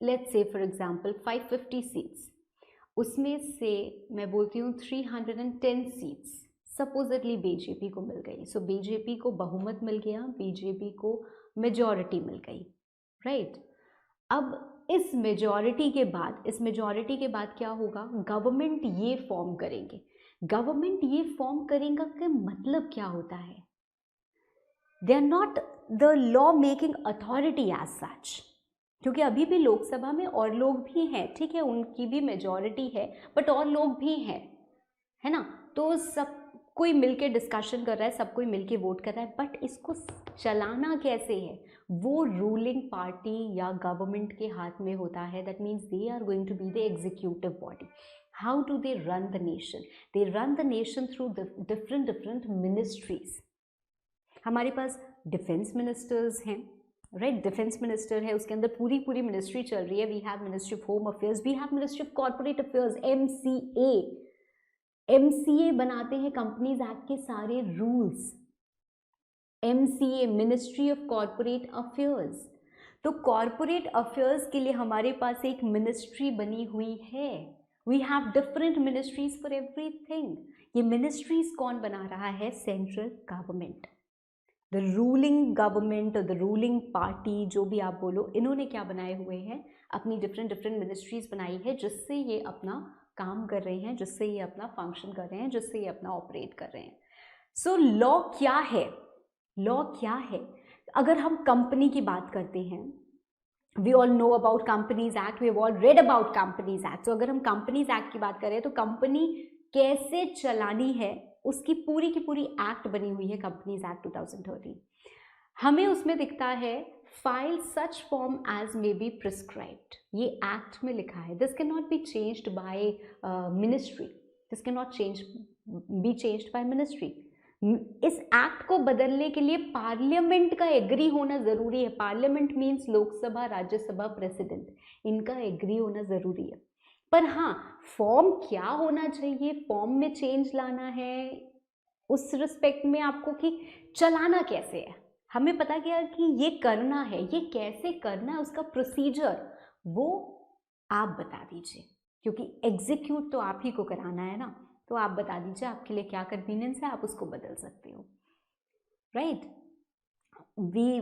let's say for example 550 seats, उसमें से मैं बोलती हूँ 310 सीट्स सपोजिटली बीजेपी को मिल गई। सो बीजेपी को बहुमत मिल गया, बीजेपी को मेजॉरिटी मिल गई, राइट। अब इस मेजॉरिटी के बाद क्या होगा, गवर्नमेंट ये फॉर्म करेंगे। गवर्नमेंट ये फॉर्म करेगा का मतलब क्या होता है, they are not the law making authority as such, क्योंकि अभी भी लोकसभा में और लोग भी हैं, ठीक है, उनकी भी मेजॉरिटी है, बट और लोग भी हैं, है ना। तो सब कोई मिलके डिस्कशन कर रहा है, सब कोई मिलके वोट कर रहा है, बट इसको चलाना कैसे है, वो रूलिंग पार्टी या गवर्नमेंट के हाथ में होता है। That means they are going to be the executive body. How do they run the nation? They run the nation through different ministries. हमारे पास डिफेंस मिनिस्टर्स हैं, राइट, डिफेंस मिनिस्टर है, उसके अंदर पूरी मिनिस्ट्री चल रही है। We have ministry of home affairs, we have ministry of corporate affairs, MCA बनाते हैं कंपनीज एक्ट के सारे rules. MCA, ministry of corporate affairs. तो कॉर्पोरेट अफेयर्स के लिए हमारे पास एक मिनिस्ट्री बनी हुई है। We have different ministries for everything. ये मिनिस्ट्रीज कौन बना रहा है? Central government, the ruling government और द रूलिंग पार्टी, जो भी आप बोलो, इन्होंने क्या बनाए हुए हैं, अपनी डिफरेंट मिनिस्ट्रीज बनाई है, जिससे ये अपना काम कर रहे हैं, जिससे ये अपना फंक्शन कर रहे हैं, जिससे ये अपना ऑपरेट कर रहे हैं। सो लॉ क्या है? लॉ क्या है? अगर हम कंपनी की बात करते हैं, we all know about companies act, we have all read about companies act. तो अगर हम कंपनीज एक्ट की बात करें तो कंपनी कैसे चलानी है, उसकी पूरी की पूरी एक्ट बनी हुई है, कंपनीज एक्ट 2013। हमें उसमें दिखता है file such form as may be prescribed, ये एक्ट में लिखा है। This can not be changed by ministry, this can not be changed by ministry. इस एक्ट को बदलने के लिए पार्लियामेंट का एग्री होना जरूरी है। Parliament means Lok Sabha, Rajya Sabha, president, इनका एग्री होना जरूरी है। पर हाँ, फॉर्म क्या होना चाहिए, फॉर्म में चेंज लाना है उस रिस्पेक्ट में आपको, कि चलाना कैसे है, हमें पता क्या कि ये करना है, ये कैसे करना है, उसका प्रोसीजर वो आप बता दीजिए, क्योंकि एग्जीक्यूट तो आप ही को कराना है ना। तो आप बता दीजिए आपके लिए क्या कन्वीनियंस है, आप उसको बदल सकते हो, right.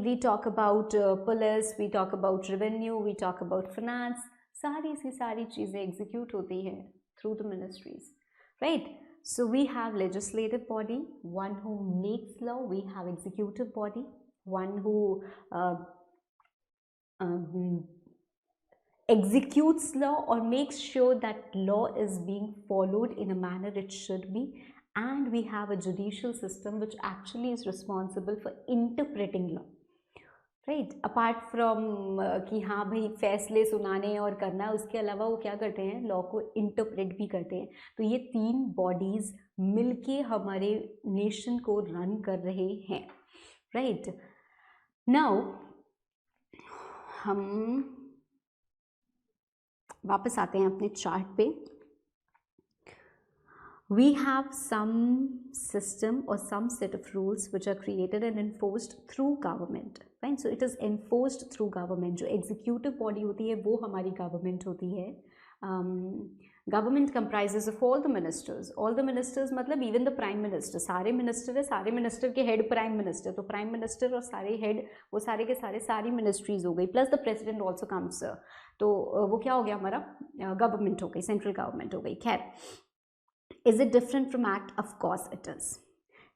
We talk about police, we talk about revenue, we talk about finance, सारी चीज़ें एग्जीक्यूट होती हैं through the ministries, right. So we have legislative body, one who makes law. We have executive body, one who executes law or makes sure that law is being followed in a manner it should be. And we have a judicial system which actually is responsible for interpreting law. Right, apart from कि हाँ भाई फैसले सुनाने और करना, उसके अलावा वो क्या करते हैं, लॉ को इंटरप्रेट भी करते हैं। तो ये तीन बॉडीज मिलके हमारे नेशन को रन कर रहे हैं, राइट। नाउ हम वापस आते हैं अपने चार्ट पे। We have some system or some set of rules which are created and enforced through government, right? So it is enforced through government. जो executive body होती है वो हमारी government होती है। Government comprises of all the ministers. All the ministers मतलब even the prime minister, सारे minister है, सारे minister के head prime minister, तो prime minister और सारे head वो सारे के सारे सारी ministries हो गई, plus the president also comes। तो वो क्या हो गया, हमारा government हो गई, central government हो गई। खैर, is it different from act? Of course it is.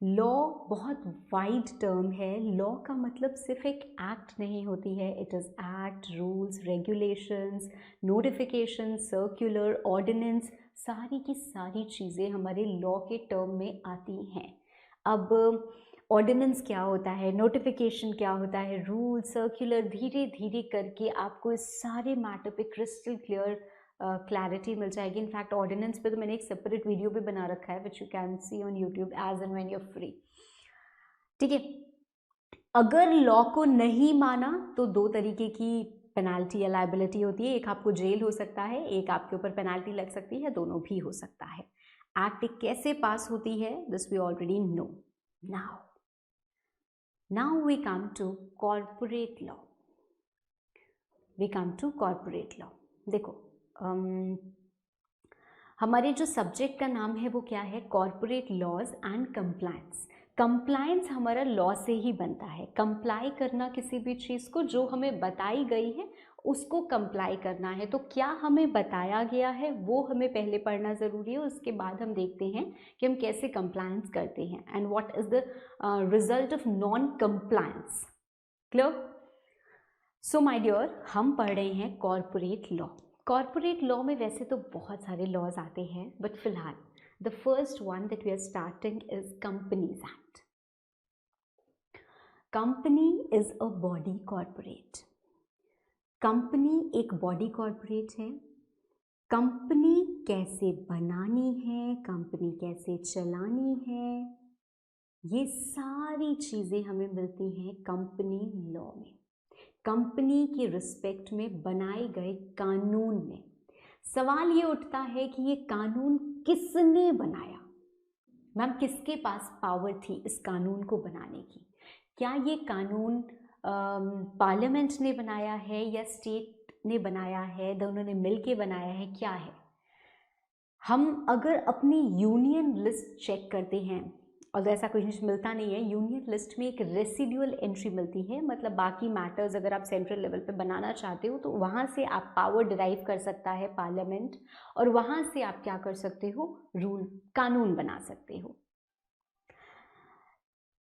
Law बहुत वाइड टर्म है। लॉ का मतलब सिर्फ एक एक्ट नहीं होती है, it is act, rules, regulations, notification, circular, ordinance, सारी की सारी चीज़ें हमारे लॉ के टर्म में आती हैं। अब ऑर्डिनेंस क्या होता है, नोटिफिकेशन क्या होता है, रूल, सर्कुलर, धीरे धीरे करके आपको इस सारे मैटर पे क्रिस्टल क्लियर क्लैरिटी मिल जाएगी। इनफैक्ट ऑर्डिनेंस पे तो मैंने एक सेपरेट वीडियो भी बना रखा है which you can see on YouTube as and when you are free. ठीक है, अगर लॉ को नहीं माना तो दो तरीके की पेनाल्टी या लाइबिलिटी होती है, एक आपको जेल हो सकता है, एक आपके ऊपर पेनाल्टी लग सकती है, दोनों भी हो सकता है। एक्ट कैसे पास होती है, this we already know. Now we come to corporate law. देखो हमारे जो सब्जेक्ट का नाम है वो क्या है, corporate laws and compliance. Compliance हमारा लॉ से ही बनता है, कंप्लाई करना किसी भी चीज़ को जो हमें बताई गई है उसको कंप्लाई करना है। तो क्या हमें बताया गया है वो हमें पहले पढ़ना ज़रूरी है, उसके बाद हम देखते हैं कि हम कैसे कंप्लायंस करते हैं and what is the result of non compliance. Clear? So my dear, हम पढ़ रहे हैं कॉर्पोरेट लॉ। कॉर्पोरेट लॉ में वैसे तो बहुत सारे लॉज आते हैं, बट फिलहाल the first one that we are starting is companies act. Company is a body corporate. Company एक बॉडी कॉर्पोरेट है। कंपनी कैसे बनानी है, कंपनी कैसे चलानी है, ये सारी चीज़ें हमें मिलती हैं कंपनी लॉ में। कंपनी की रिस्पेक्ट में बनाए गए कानून में सवाल ये उठता है कि ये कानून किसने बनाया। मैम, किसके पास पावर थी इस कानून को बनाने की? क्या ये कानून पार्लियामेंट ने बनाया है या स्टेट ने बनाया है, दोनों ने मिलके बनाया है, क्या है? हम अगर अपनी यूनियन लिस्ट चेक करते हैं, और ऐसा कुछ मिलता नहीं है, यूनियन लिस्ट में एक रेसिडुअल एंट्री मिलती है, मतलब बाकी मैटर्स अगर आप सेंट्रल लेवल पे बनाना चाहते हो तो वहाँ से आप पावर डिराइव कर सकता है पार्लियामेंट, और वहाँ से आप क्या कर सकते हो, रूल, कानून बना सकते हो।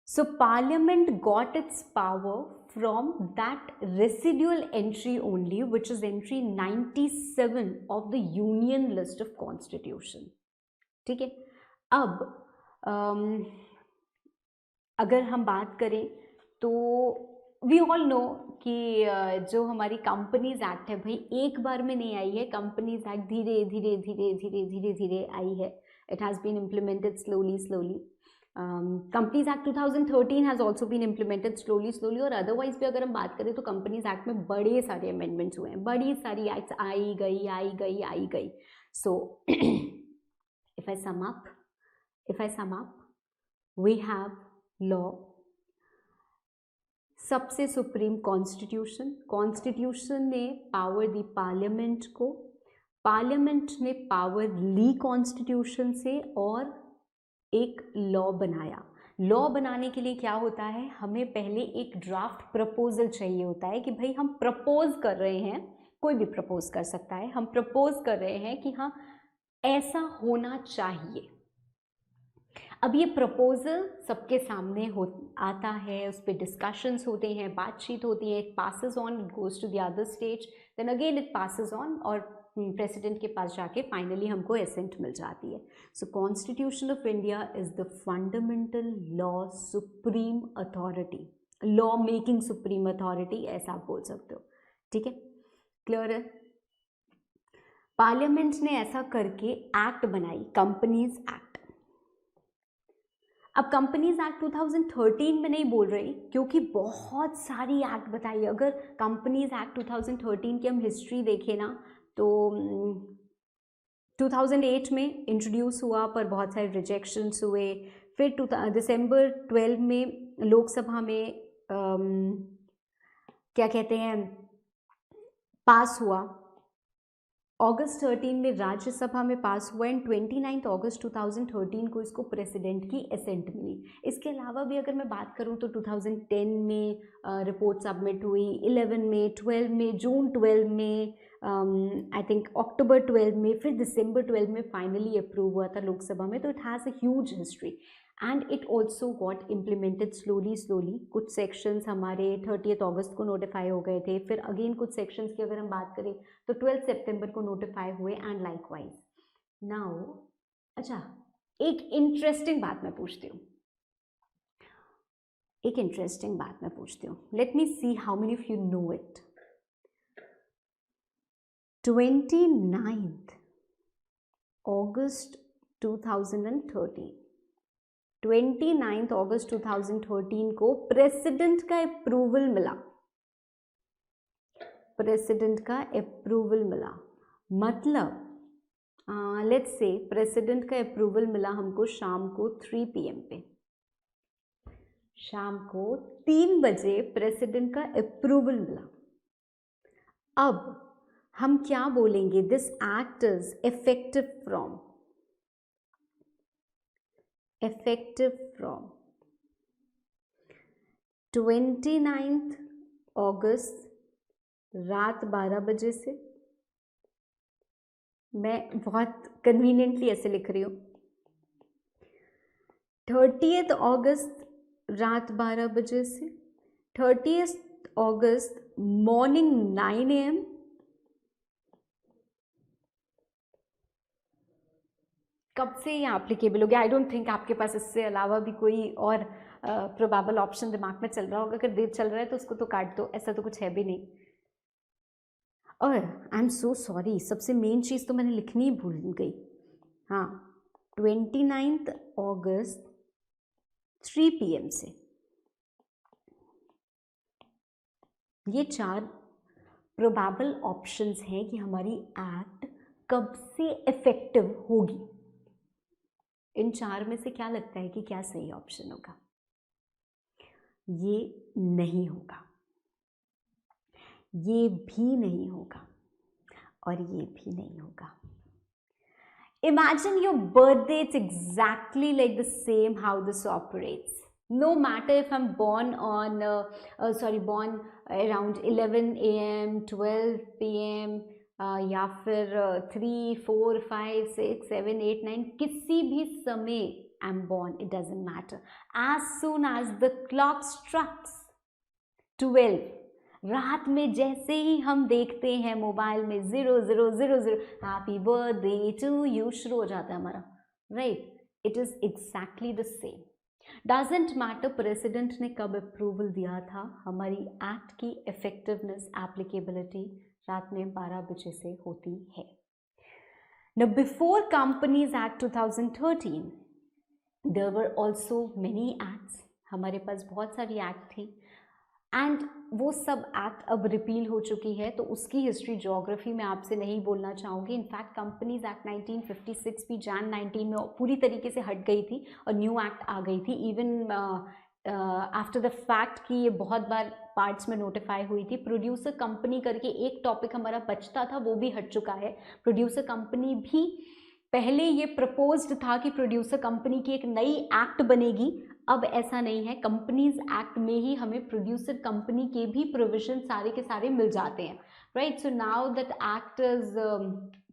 So Parliament got its power from that residual entry only, which is entry 97 of the Union List of Constitution. ठीक है, अब अगर हम बात करें तो वी ऑल नो कि जो हमारी कंपनीज एक्ट है भाई एक बार में नहीं आई है। कंपनीज एक्ट धीरे धीरे धीरे धीरे धीरे धीरे आई है। It has been implemented slowly. Companies act 2013 has also been implemented slowly. और अदरवाइज भी अगर हम बात करें तो कंपनीज एक्ट में बड़े सारे अमेंडमेंट्स हुए हैं, बड़ी सारी एक्ट्स आई गई। सो if I sum up, we have law, सबसे सुप्रीम कॉन्स्टिट्यूशन ने पावर दी पार्लियामेंट को, पार्लियामेंट ने पावर ली कॉन्स्टिट्यूशन से और एक लॉ बनाया। लॉ बनाने के लिए क्या होता है, हमें पहले एक ड्राफ्ट प्रपोजल चाहिए होता है कि भाई हम प्रपोज कर रहे हैं, कोई भी प्रपोज कर सकता है, हम प्रपोज कर रहे हैं कि हाँ ऐसा होना चाहिए। अब ये प्रपोजल सबके सामने आता है, उस पर डिस्कशंस होते हैं, बातचीत होती है, it passes on, it goes to the other stage, then again it passes on और प्रेसिडेंट के पास जाके फाइनली हमको एसेंट मिल जाती है। So constitution of India is the fundamental law supreme authority, law making supreme authority, ऐसा आप बोल सकते हो। ठीक है, क्लियर है? पार्लियामेंट ने ऐसा करके एक्ट बनाई, कंपनीज एक्ट। अब कंपनीज एक्ट 2013 में नहीं बोल रही क्योंकि बहुत सारी एक्ट बताई। अगर कंपनीज एक्ट 2013 की हम हिस्ट्री देखें ना तो 2008 में इंट्रोड्यूस हुआ पर बहुत सारे रिजेक्शंस हुए। फिर दिसंबर 12 में लोकसभा में क्या कहते हैं पास हुआ, अगस्त 13 में राज्यसभा में पास हुआ एंड 29 अगस्त 2013 को इसको प्रेसिडेंट की एसेंट मिली। इसके अलावा भी अगर मैं बात करूं तो 2010 में रिपोर्ट सबमिट हुई, 11 में, 12 में, जून 12 में, आई थिंक अक्टूबर 12 में, फिर दिसंबर 12 में फाइनली अप्रूव हुआ था लोकसभा में। तो it has a huge history and it also got implemented slowly. कुछ सेक्शंस हमारे 30 अगस्त को नोटिफाई हो गए थे, फिर अगेन कुछ सेक्शंस की अगर हम बात करें तो 12 सितंबर को नोटिफाई हुए एंड लाइकवाइज नाउ। अच्छा, एक इंटरेस्टिंग बात मैं पूछती हूँ, एक इंटरेस्टिंग बात मैं पूछती हूँ, let me see how many of you know it. 29 अगस्त 2013, 29 अगस्त 2013 को प्रेसिडेंट का अप्रूवल मिला, प्रेसिडेंट का अप्रूवल मिला, मतलब लेट्स से प्रेसिडेंट का अप्रूवल मिला हमको शाम को 3 PM पे, शाम को 3 बजे प्रेसिडेंट का अप्रूवल मिला। अब हम क्या बोलेंगे, this act is effective from, effective from 29 अगस्त रात 12 बजे से, मैं बहुत कन्वीनियंटली ऐसे लिख रही हूँ, 30 अगस्त रात 12 बजे से 30 अगस्त मॉर्निंग 9 AM, कब से ये एप्लीकेबल हो गया? आई डोंट थिंक आपके पास इससे अलावा भी कोई और प्रोबेबल ऑप्शन दिमाग में चल रहा होगा। अगर देर चल रहा है तो उसको तो काट दो, ऐसा तो कुछ है भी नहीं। और आई एम सो सॉरी, सबसे मेन चीज़ तो मैंने लिखनी ही भूल गई। हाँ, 29 अगस्त 3 PM से। ये 4 प्रोबेबल ऑप्शंस हैं कि हमारी एक्ट कब से इफेक्टिव होगी। इन 4 में से क्या लगता है कि क्या सही ऑप्शन होगा? ये नहीं होगा, ये भी नहीं होगा, और ये भी नहीं होगा। Imagine your birthday, it's exactly like the same how this operates. No matter if I'm born on, born around 11 AM, 12 PM, या फिर 3, 4, 5, 6, 7, 8, 9, किसी भी समय I'm born, it doesn't matter. As soon as the clock strikes 12, रात में जैसे ही हम देखते हैं मोबाइल में 0000 हैप्पी बर्थडे टू यू शुरू हो जाता है हमारा, right? It is exactly the same. Doesn't matter president ने कब अप्रूवल दिया था, हमारी एक्ट की इफेक्टिवनेस, एप्लीकेबिलिटी रात में 12 बजे से होती है। Now before Companies Act 2013 there were also many acts, हमारे पास बहुत सारी एक्ट थी, एंड वो सब एक्ट अब रिपील हो चुकी है, तो उसकी हिस्ट्री ज्योग्राफी में आपसे नहीं बोलना चाहूँगी। इनफैक्ट कंपनीज एक्ट 1956 भी Jan 19 में पूरी तरीके से हट गई थी और न्यू एक्ट आ गई थी, इवन आफ्टर द फैक्ट कि ये बहुत बार पार्ट्स में नोटिफाई हुई थी। प्रोड्यूसर कंपनी करके एक टॉपिक हमारा बचता था, वो भी हट चुका है। प्रोड्यूसर कंपनी भी पहले ये प्रपोज्ड था कि प्रोड्यूसर कंपनी की एक नई एक्ट बनेगी, अब ऐसा नहीं है। कंपनीज एक्ट में ही हमें प्रोड्यूसर कंपनी के भी प्रोविजन सारे के सारे मिल जाते हैं, right? So now that act is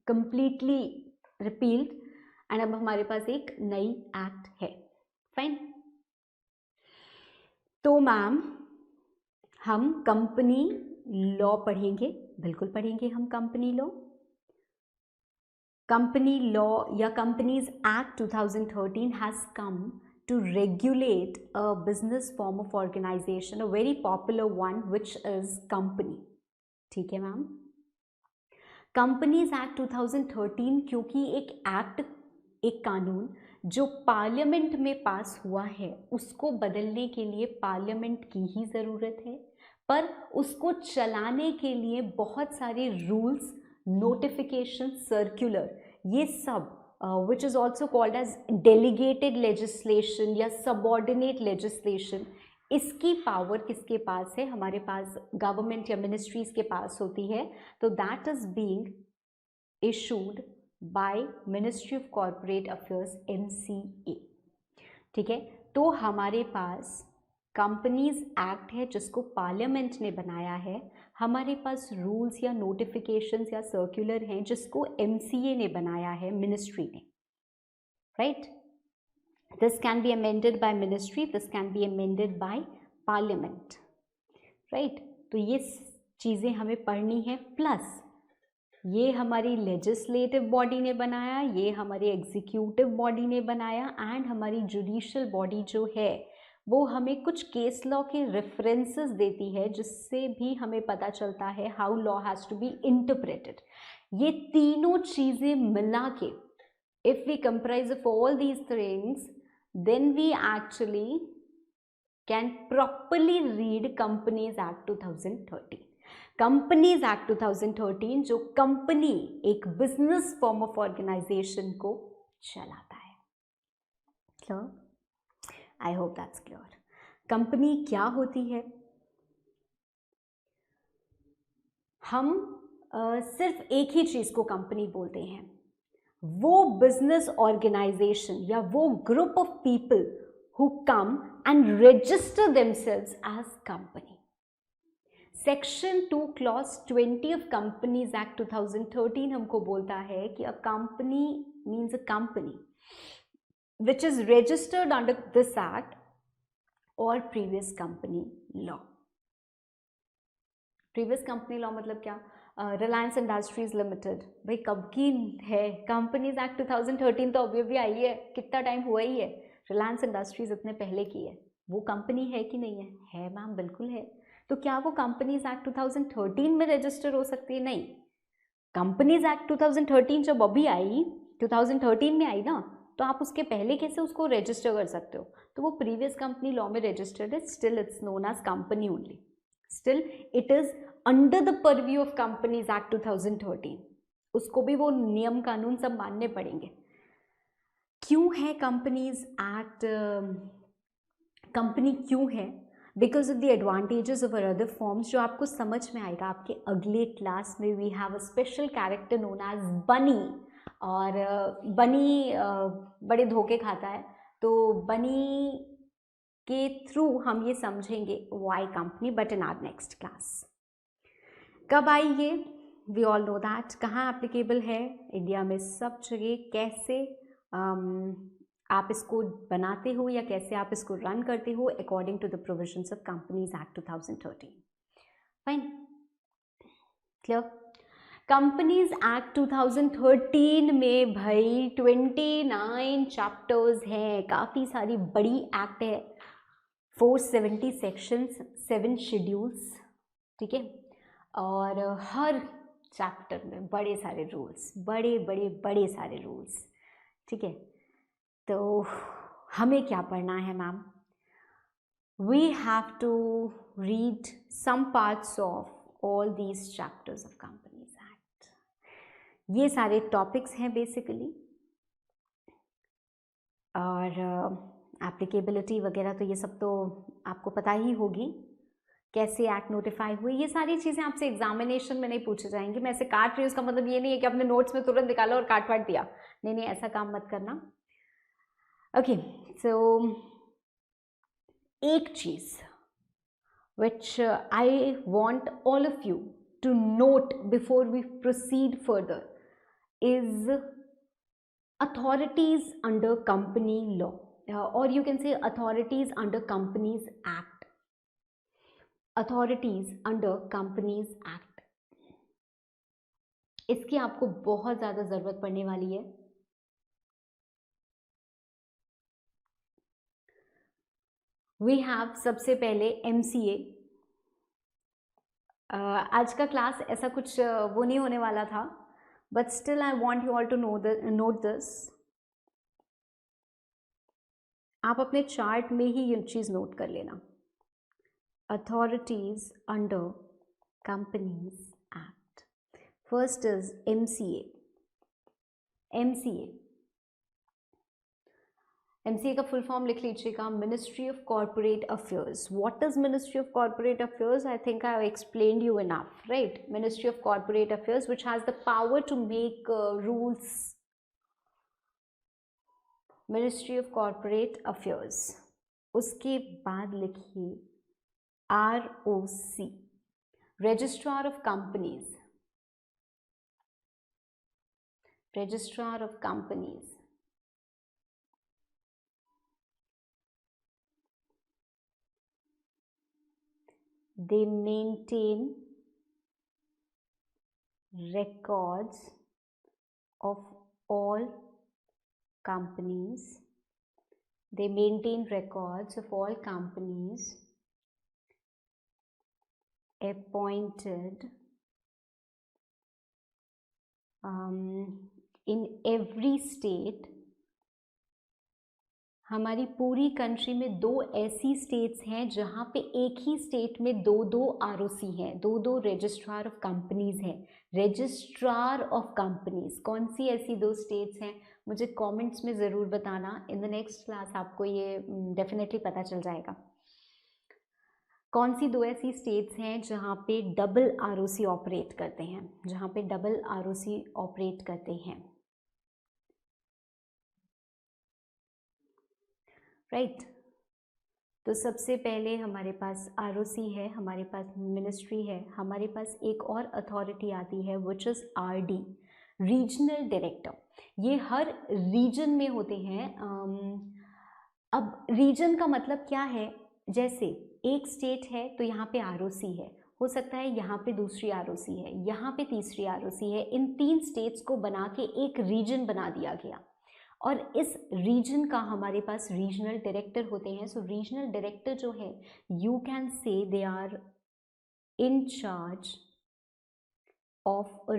completely repealed and अब हमारे पास एक नई एक्ट है, फाइन। तो मैम हम कंपनी लॉ पढ़ेंगे, बिल्कुल पढ़ेंगे हम कंपनी लॉ। कंपनी लॉ या companies act 2013 has come to regulate a business form of organization, a very popular one, which is company. ठीक है मैम। कंपनीज एक्ट 2013 क्योंकि एक एक्ट, एक कानून जो पार्लियामेंट में पास हुआ है, उसको बदलने के लिए पार्लियामेंट की ही ज़रूरत है, पर उसको चलाने के लिए बहुत सारे रूल्स, नोटिफिकेशन, सर्कुलर, ये सब which is also called as delegated legislation या subordinate legislation, इसकी पावर किसके पास है? हमारे पास गवर्नमेंट या मिनिस्ट्रीज के पास होती है। तो that is being issued by ministry of corporate affairs, MCA। ठीक है, तो हमारे पास कंपनीज एक्ट है जिसको पार्लियामेंट ने बनाया है, हमारे पास रूल्स या नोटिफिकेशंस या सर्कुलर हैं जिसको MCA ने बनाया है, मिनिस्ट्री ने, right? This can be amended bye ministry, this can be amended by parliament, right? तो ये चीज़ें हमें पढ़नी है। प्लस ये हमारी लेजिस्लेटिव बॉडी ने बनाया, ये हमारी एग्जीक्यूटिव बॉडी ने बनाया, एंड हमारी जुडिशियल बॉडी जो है वो हमें कुछ केस लॉ के रेफरेंसेस देती है, जिससे भी हमें पता चलता है how law has to be interpreted. ये तीनों चीज़ें मिला के if we comprise of all these things, then we actually can properly read Companies Act 2013. Companies act 2013 जो कंपनी एक बिजनेस फॉर्म ऑफ ऑर्गेनाइजेशन को चलाता है। Clear? I hope that's clear. Company क्या होती है? हम सिर्फ एक ही चीज को कंपनी बोलते हैं, वो बिजनेस ऑर्गेनाइजेशन या वो group of people who come and register themselves as company. Section 2 clause 20 of companies act 2013 हमको बोलता है कि a company means a company which is registered under this act और previous company law. Previous company law मतलब क्या? Reliance industries limited भाई कब की है? कंपनीज एक्ट 2013 तो अभी भी आई है, कितना टाइम हुआ ही है। रिलायंस इंडस्ट्रीज इतने पहले की है, वो कंपनी है कि नहीं है? है मैम, बिल्कुल है। तो क्या वो कंपनीज एक्ट 2013 में रजिस्टर हो सकती है? नहीं। कंपनीज एक्ट 2013 जब अभी आई, 2013 में आई ना, तो आप उसके पहले कैसे उसको रजिस्टर कर सकते हो? तो वो प्रीवियस कंपनी लॉ में रजिस्टर्ड है, still it's known as company only, still it is under the purview of companies act 2013। उसको भी वो नियम कानून सब मानने पड़ेंगे। क्यों है कंपनीज एक्ट कंपनी क्यों है? Because of the advantages of other forms, जो आपको समझ में आएगा आपके अगले क्लास में। We have a special character known as बनी, और बनी बड़े धोखे खाता है, तो बनी के थ्रू हम ये समझेंगे why company, but in our next class. कब आई ये? We all know that. कहाँ एप्लीकेबल है? इंडिया में सब जगह। कैसे आप इसको बनाते हो या कैसे आप इसको रन करते हो? According to the provisions of companies act 2013। Fine, clear? Companies act 2013 में भाई 29 चैप्टर्स हैं, काफ़ी सारी बड़ी एक्ट है, 470 सेक्शंस, 7 शेड्यूल्स, ठीक है। और हर चैप्टर में बड़े सारे रूल्स, बड़े सारे रूल्स, ठीक है। तो हमें क्या पढ़ना है ma'am? We have to read some parts of all these chapters of companies act. ये सारे टॉपिक्स हैं बेसिकली, और एप्लीकेबिलिटी वगैरह तो ये सब तो आपको पता ही होगी, कैसे एक्ट नोटिफाई हुई, ये सारी चीज़ें आपसे एग्जामिनेशन में नहीं पूछे जाएंगी। मैं ऐसे काट रही हूँ, इसका मतलब ये नहीं है कि अपने नोट्स में तुरंत निकाला और काट पाट दिया, नहीं, ऐसा काम मत करना। ओके, सो एक चीज़ which I want all of you to note before we proceed further is authorities under company law, or you can say authorities under Companies Act. Authorities under Companies Act, इसकी आपको बहुत ज़्यादा ज़रूरत पड़ने वाली है। वी हैव सबसे पहले MCA। आज का क्लास ऐसा कुछ वो नहीं होने वाला था, but still I want you all to note this. आप अपने चार्ट में ही ये चीज़ नोट कर लेना। Authorities under companies act, first is MCA। MCA का फुल फॉर्म लिख लीजिएगा, ministry of corporate affairs. What is ministry of corporate affairs? I think I have explained you enough, right? Ministry of corporate affairs which has the power to make rules. Ministry of corporate affairs. उसके बाद लिखिए ROC, registrar of companies. Registrar of companies, they maintain records of all companies they maintain records of all companies appointed in every state. हमारी पूरी country में 2 ऐसी states हैं जहाँ पे एक ही स्टेट में 2 आरओसी हैं, 2 रजिस्ट्रार ऑफ कंपनीज हैं, रजिस्ट्रार ऑफ कंपनीज। कौन सी ऐसी 2 स्टेट्स हैं मुझे कमेंट्स में ज़रूर बताना। इन द नेक्स्ट क्लास आपको ये डेफिनेटली पता चल जाएगा। कौन सी 2 ऐसी स्टेट्स हैं जहाँ पे डबल आरओसी ऑपरेट करते हैं, जहाँ पे डबल आरओसी ऑपरेट करते हैं, राइट। तो सबसे पहले हमारे पास आरओसी है, हमारे पास मिनिस्ट्री है, हमारे पास एक और अथॉरिटी आती है which is RD, regional director. ये हर रीजन में होते हैं। अब रीजन का मतलब क्या है, जैसे एक स्टेट है तो यहाँ पे आरओसी है, हो सकता है यहाँ पे दूसरी आरओसी है, यहाँ पे तीसरी आरओसी है। इन 3 स्टेट्स को बना के एक रीजन बना दिया गया और इस रीजन का हमारे पास रीजनल डायरेक्टर होते हैं। सो रीजनल डायरेक्टर जो है you can say they are in charge of a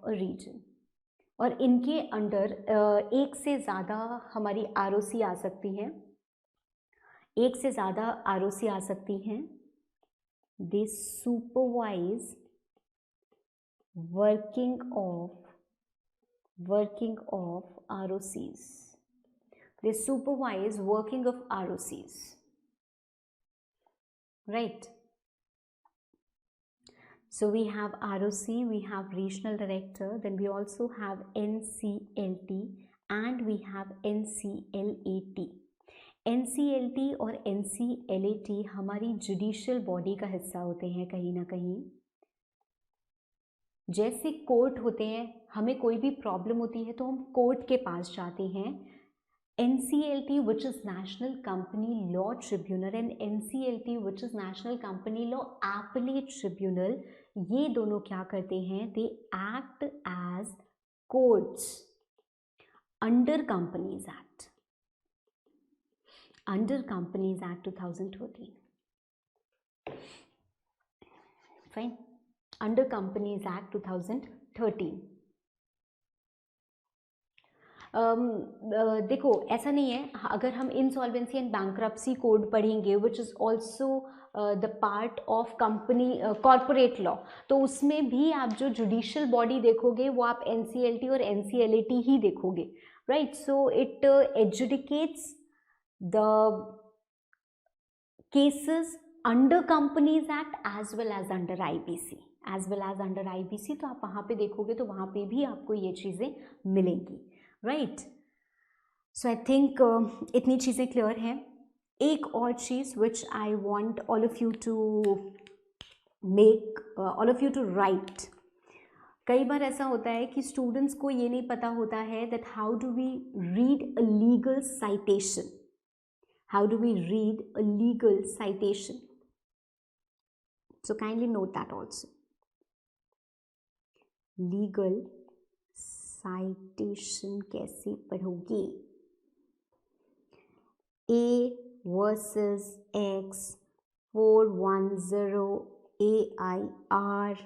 region, और इनके अंडर एक से ज़्यादा हमारी आरओसी आ सकती हैं, एक से ज़्यादा आरओसी आ सकती हैं। They supervise working of ROCs. They supervise working of ROCs, right? So we have ROC, we have regional director, then we also have NCLT and we have NCLAT. NCLT और NCLAT हमारी judicial body का हिस्सा होते हैं कहीं ना कहीं। जैसे कोर्ट होते हैं, हमें कोई भी प्रॉब्लम होती है तो हम कोर्ट के पास जाते हैं। NCLT which is national company law tribunal and NCLT which is national company law appellate tribunal, ये दोनों क्या करते हैं, they act as courts under companies act, under companies act 2013, fine, under companies act 2013। देखो ऐसा नहीं है, अगर हम इंसॉल्वेंसी एंड बैंक्रप्सी कोड पढ़ेंगे which is also the part of company corporate law, तो उसमें भी आप जो जुडिशियल बॉडी देखोगे वो आप NCLT और NCLAT ही देखोगे, right. So it adjudicates the cases under companies act as well as under IBC, तो आप वहाँ पे देखोगे तो वहाँ पे भी आपको ये चीज़ें मिलेंगी, राइट। सो आई थिंक इतनी चीज़ें क्लियर हैं। एक और चीज़ which I want all of you to write. कई बार ऐसा होता है कि स्टूडेंट्स को ये नहीं पता होता है that how do we read a legal citation, so kindly note that also. Legal citation कैसे पढ़ोगे, A versus X 410 AIR,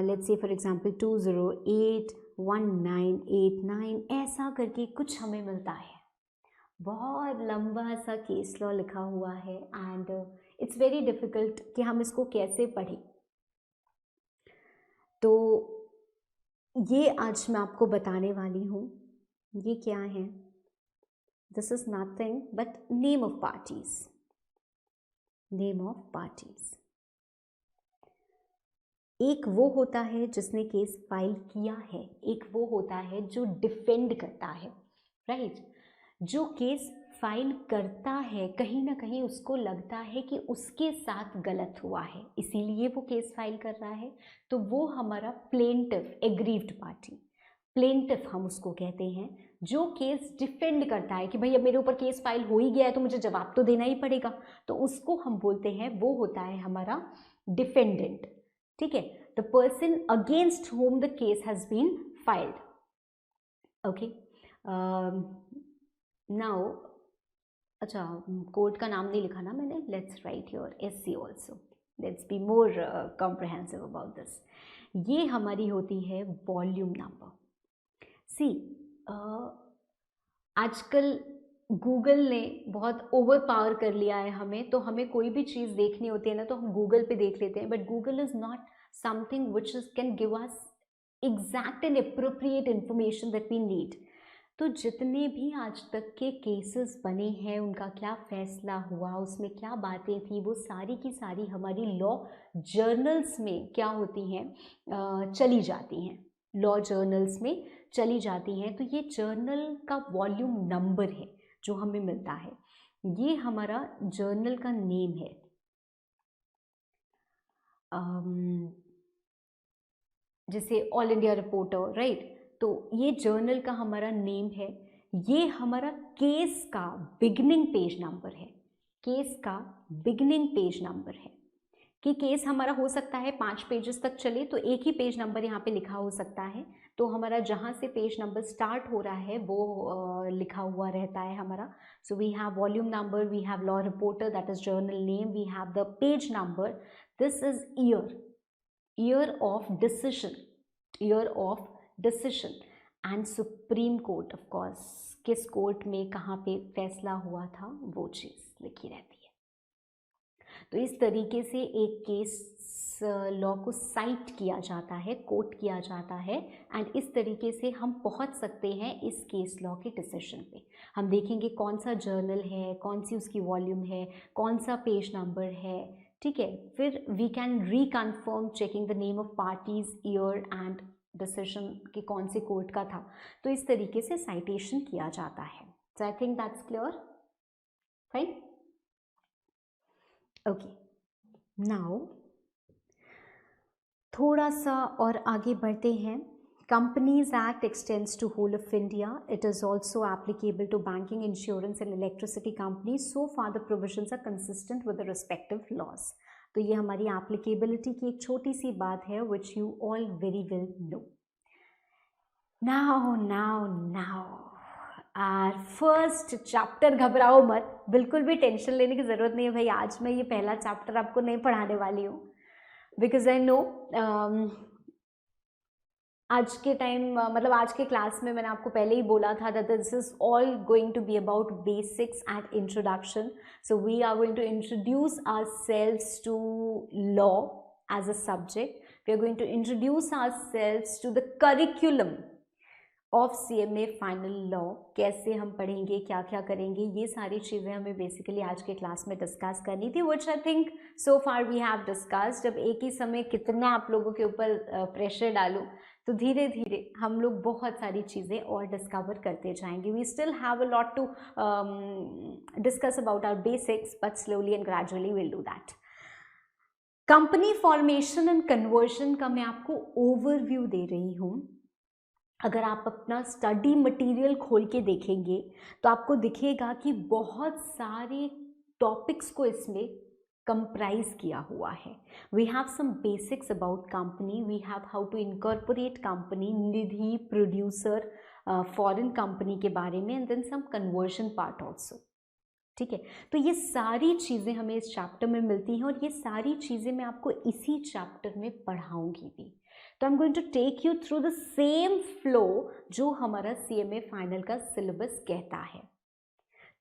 let's say for example 2081989, ऐसा करके कुछ हमें मिलता है। बहुत लंबा सा केस लॉ लिखा हुआ है एंड इट्स वेरी डिफ़िकल्ट कि हम इसको कैसे पढ़ें। तो ये आज मैं आपको बताने वाली हूँ। ये क्या है, this is nothing but name of parties. एक वो होता है जिसने केस फाइल किया है, एक वो होता है जो डिफेंड करता है, राइट। जो केस फाइल करता है कहीं ना कहीं उसको लगता है कि उसके साथ गलत हुआ है, इसीलिए वो केस फाइल कर रहा है, तो वो हमारा प्लेंटिफ, एग्रीव्ड पार्टी, प्लेंटिफ हम उसको कहते हैं। जो केस डिफेंड करता है कि भाई अब मेरे ऊपर केस फाइल हो ही गया है तो मुझे जवाब तो देना ही पड़ेगा, तो उसको हम बोलते हैं, वो होता है हमारा डिफेंडेंट, ठीक है, the person against whom the case has been filed, okay. Now अच्छा, कोड का नाम नहीं लिखा ना मैंने, let's write your SC also, let's be more comprehensive about this. ये हमारी होती है वॉल्यूम नंबर। सी आजकल गूगल ने बहुत ओवर पावर कर लिया है हमें, तो हमें कोई भी चीज़ देखनी होती है ना तो हम गूगल पे देख लेते हैं, but Google is not something which is can give us exact and appropriate information that we need. तो जितने भी आज तक के केसेस बने हैं, उनका क्या फैसला हुआ, उसमें क्या बातें थी, वो सारी की सारी हमारी लॉ जर्नल्स में क्या होती हैं, चली जाती हैं, लॉ जर्नल्स में चली जाती हैं। तो ये जर्नल का वॉल्यूम नंबर है जो हमें मिलता है, ये हमारा जर्नल का नेम है। जैसे ऑल इंडिया रिपोर्टर, राइट, तो ये जर्नल का हमारा नेम है। ये हमारा केस का बिगनिंग पेज नंबर है, केस का बिगनिंग पेज नंबर है कि केस हमारा हो सकता है 5 पेजेस तक चले, तो एक ही पेज नंबर यहाँ पे लिखा हो सकता है। तो हमारा जहाँ से पेज नंबर स्टार्ट हो रहा है वो लिखा हुआ रहता है हमारा। So we have volume number, we have law reporter, that is journal name, we have the page number, this is year, year of decision, year of decision, and supreme court, of course किस court में कहाँ पे फैसला हुआ था वो चीज़ लिखी रहती है। तो इस तरीके से एक केस लॉ को साइट किया जाता है, कोट किया जाता है, एंड इस तरीके से हम पहुंच सकते हैं इस केस लॉ के डिसीजन पे। हम देखेंगे कौन सा जर्नल है, कौन सी उसकी वॉल्यूम है, कौन सा पेज नंबर है, ठीक है। फिर we can reconfirm checking the name of parties, year and decision कि कौन से कोर्ट का था। तो इस तरीके से साइटेशन किया जाता है। So I think that's clear, fine, okay. Now थोड़ा सा और आगे बढ़ते हैं। Companies Act extends to whole of India. It is also applicable to banking, insurance and electricity companies. So far the provisions are consistent with the respective laws. तो ये हमारी applicability की एक छोटी सी बात है which you all very well know. Now our first chapter, घबराओ मत, बिल्कुल भी टेंशन लेने की ज़रूरत नहीं है भाई। आज मैं ये पहला चैप्टर आपको नहीं पढ़ाने वाली हूँ, बिकॉज आई नो आज के टाइम मतलब आज के क्लास में मैंने आपको पहले ही बोला था that this is all going to be about basics and introduction. So we are going to introduce ourselves to law as a subject, we are going to introduce ourselves to the curriculum of CMA final law. कैसे हम पढ़ेंगे, क्या क्या करेंगे, ये सारी चीज़ें हमें बेसिकली आज के क्लास में डिस्कस करनी थी, which I think so far we have discussed. अब एक ही समय कितना आप लोगों के ऊपर प्रेशर डालूं, तो धीरे धीरे हम लोग बहुत सारी चीज़ें और डिस्कवर करते जाएंगे। We still have a lot to discuss about our basics, but slowly and gradually will do that. Company formation and conversion का मैं आपको ओवरव्यू दे रही हूँ। अगर आप अपना स्टडी मटेरियल खोल के देखेंगे तो आपको दिखेगा कि बहुत सारे टॉपिक्स को इसमें कंप्राइज किया हुआ है। We have some basics about company, we have how to incorporate company, Nidhi, producer, foreign company के बारे में, and then some conversion part also, ठीक है। तो ये सारी चीज़ें हमें इस चैप्टर में मिलती हैं और ये सारी चीज़ें मैं आपको इसी चैप्टर में पढ़ाऊंगी भी। तो I am going to take you through the same flow जो हमारा CMA फाइनल का सिलेबस कहता है।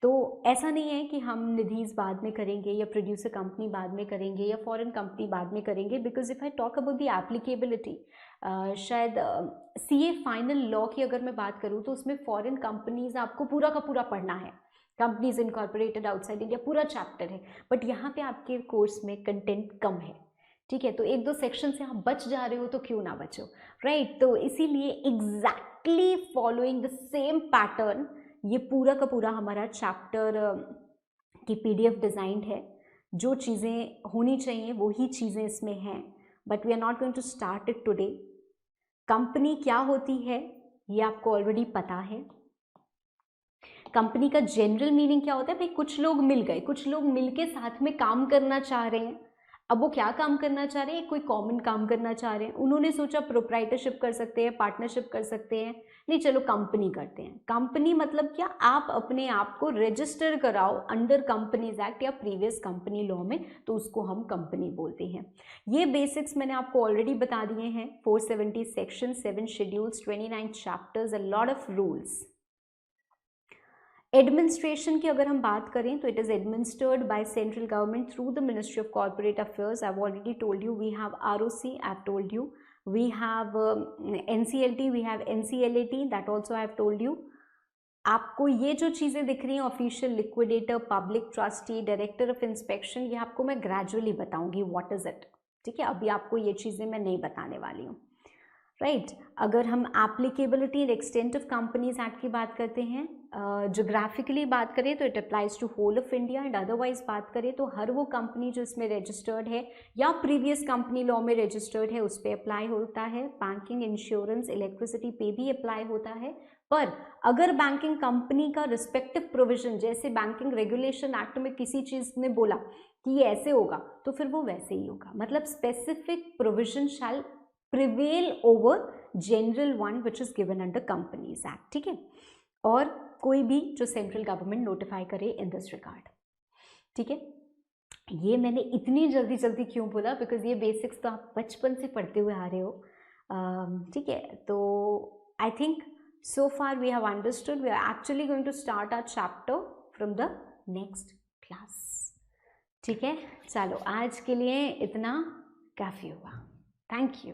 तो ऐसा नहीं है कि हम निधीज बाद में करेंगे या प्रोड्यूसर कंपनी बाद में करेंगे या फॉरेन कंपनी बाद में करेंगे, because if I talk about the applicability, शायद CA फाइनल लॉ की अगर मैं बात करूँ तो उसमें फॉरेन कंपनीज आपको पूरा का पूरा पढ़ना है, कंपनीज इनकॉर्पोरेटेड आउटसाइड इंडिया पूरा चैप्टर है, बट यहाँ पे आपके कोर्स में कंटेंट कम है, ठीक है। तो एक दो सेक्शन से आप बच जा रहे हो तो क्यों ना बचो, राइट। तो इसीलिए exactly following the same pattern ये पूरा का पूरा हमारा चैप्टर की PDF डिज़ाइंड है। जो चीज़ें होनी चाहिए वो ही चीज़ें इसमें हैं, but we are not going to start it today. Company क्या होती है ये आपको ऑलरेडी पता है। कंपनी का जनरल मीनिंग क्या होता है भाई, कुछ लोग मिल गए, कुछ लोग मिलके साथ में काम करना चाह रहे हैं, अब वो क्या काम करना चाह रहे हैं, कोई कॉमन काम करना चाह रहे हैं, उन्होंने सोचा प्रोप्राइटरशिप कर सकते हैं, पार्टनरशिप कर सकते हैं, नहीं चलो कंपनी करते हैं। कंपनी मतलब क्या, आप अपने आप को रजिस्टर कराओ अंडर कंपनीज एक्ट या प्रीवियस कंपनी लॉ में, तो उसको हम कंपनी बोलते हैं। ये बेसिक्स मैंने आपको ऑलरेडी बता दिए हैं। 470 section, 7 schedules, 29 chapters, a lot of rules. Administration की अगर हम बात करें तो it is administered by central government through the ministry of corporate affairs. I have already told you, we have ROC, I have told you, we have NCLT, we have NCLAT, that also I have told you. आपको ये जो चीज़ें दिख रही हैं, official liquidator, public trustee, director of inspection, ये आपको मैं ग्रेजुअली बताऊंगी व्हाट इज़ इट, ठीक है। अभी आपको ये चीज़ें मैं नहीं बताने वाली हूँ, राइट। अगर हम applicability and extent of companies act की बात करते हैं, जोग्राफिकली बात करें तो it applies to whole of India, and otherwise बात करें तो हर वो कंपनी जो इसमें रजिस्टर्ड है या प्रीवियस कंपनी लॉ में रजिस्टर्ड है उस पर अप्लाई होता है। बैंकिंग, इंश्योरेंस, इलेक्ट्रिसिटी पे भी अप्लाई होता है। पर अगर बैंकिंग कंपनी का रिस्पेक्टिव प्रोविजन, जैसे बैंकिंग रेगुलेशन एक्ट में किसी चीज़ ने बोला कि ये ऐसे होगा, तो फिर वो वैसे ही होगा। मतलब specific provision shall prevail over general one which is given under companies act, ठीक है। और कोई भी जो सेंट्रल गवर्नमेंट नोटिफाई करे इन दिस रिगार्ड, ठीक है। ये मैंने इतनी जल्दी जल्दी क्यों बोला, बिकॉज ये बेसिक्स तो आप बचपन से पढ़ते हुए आ रहे हो, ठीक है। तो I think so far we have understood. We are actually going to start our chapter from the next class, ठीक है। चलो आज के लिए इतना काफ़ी हुआ। Thank you.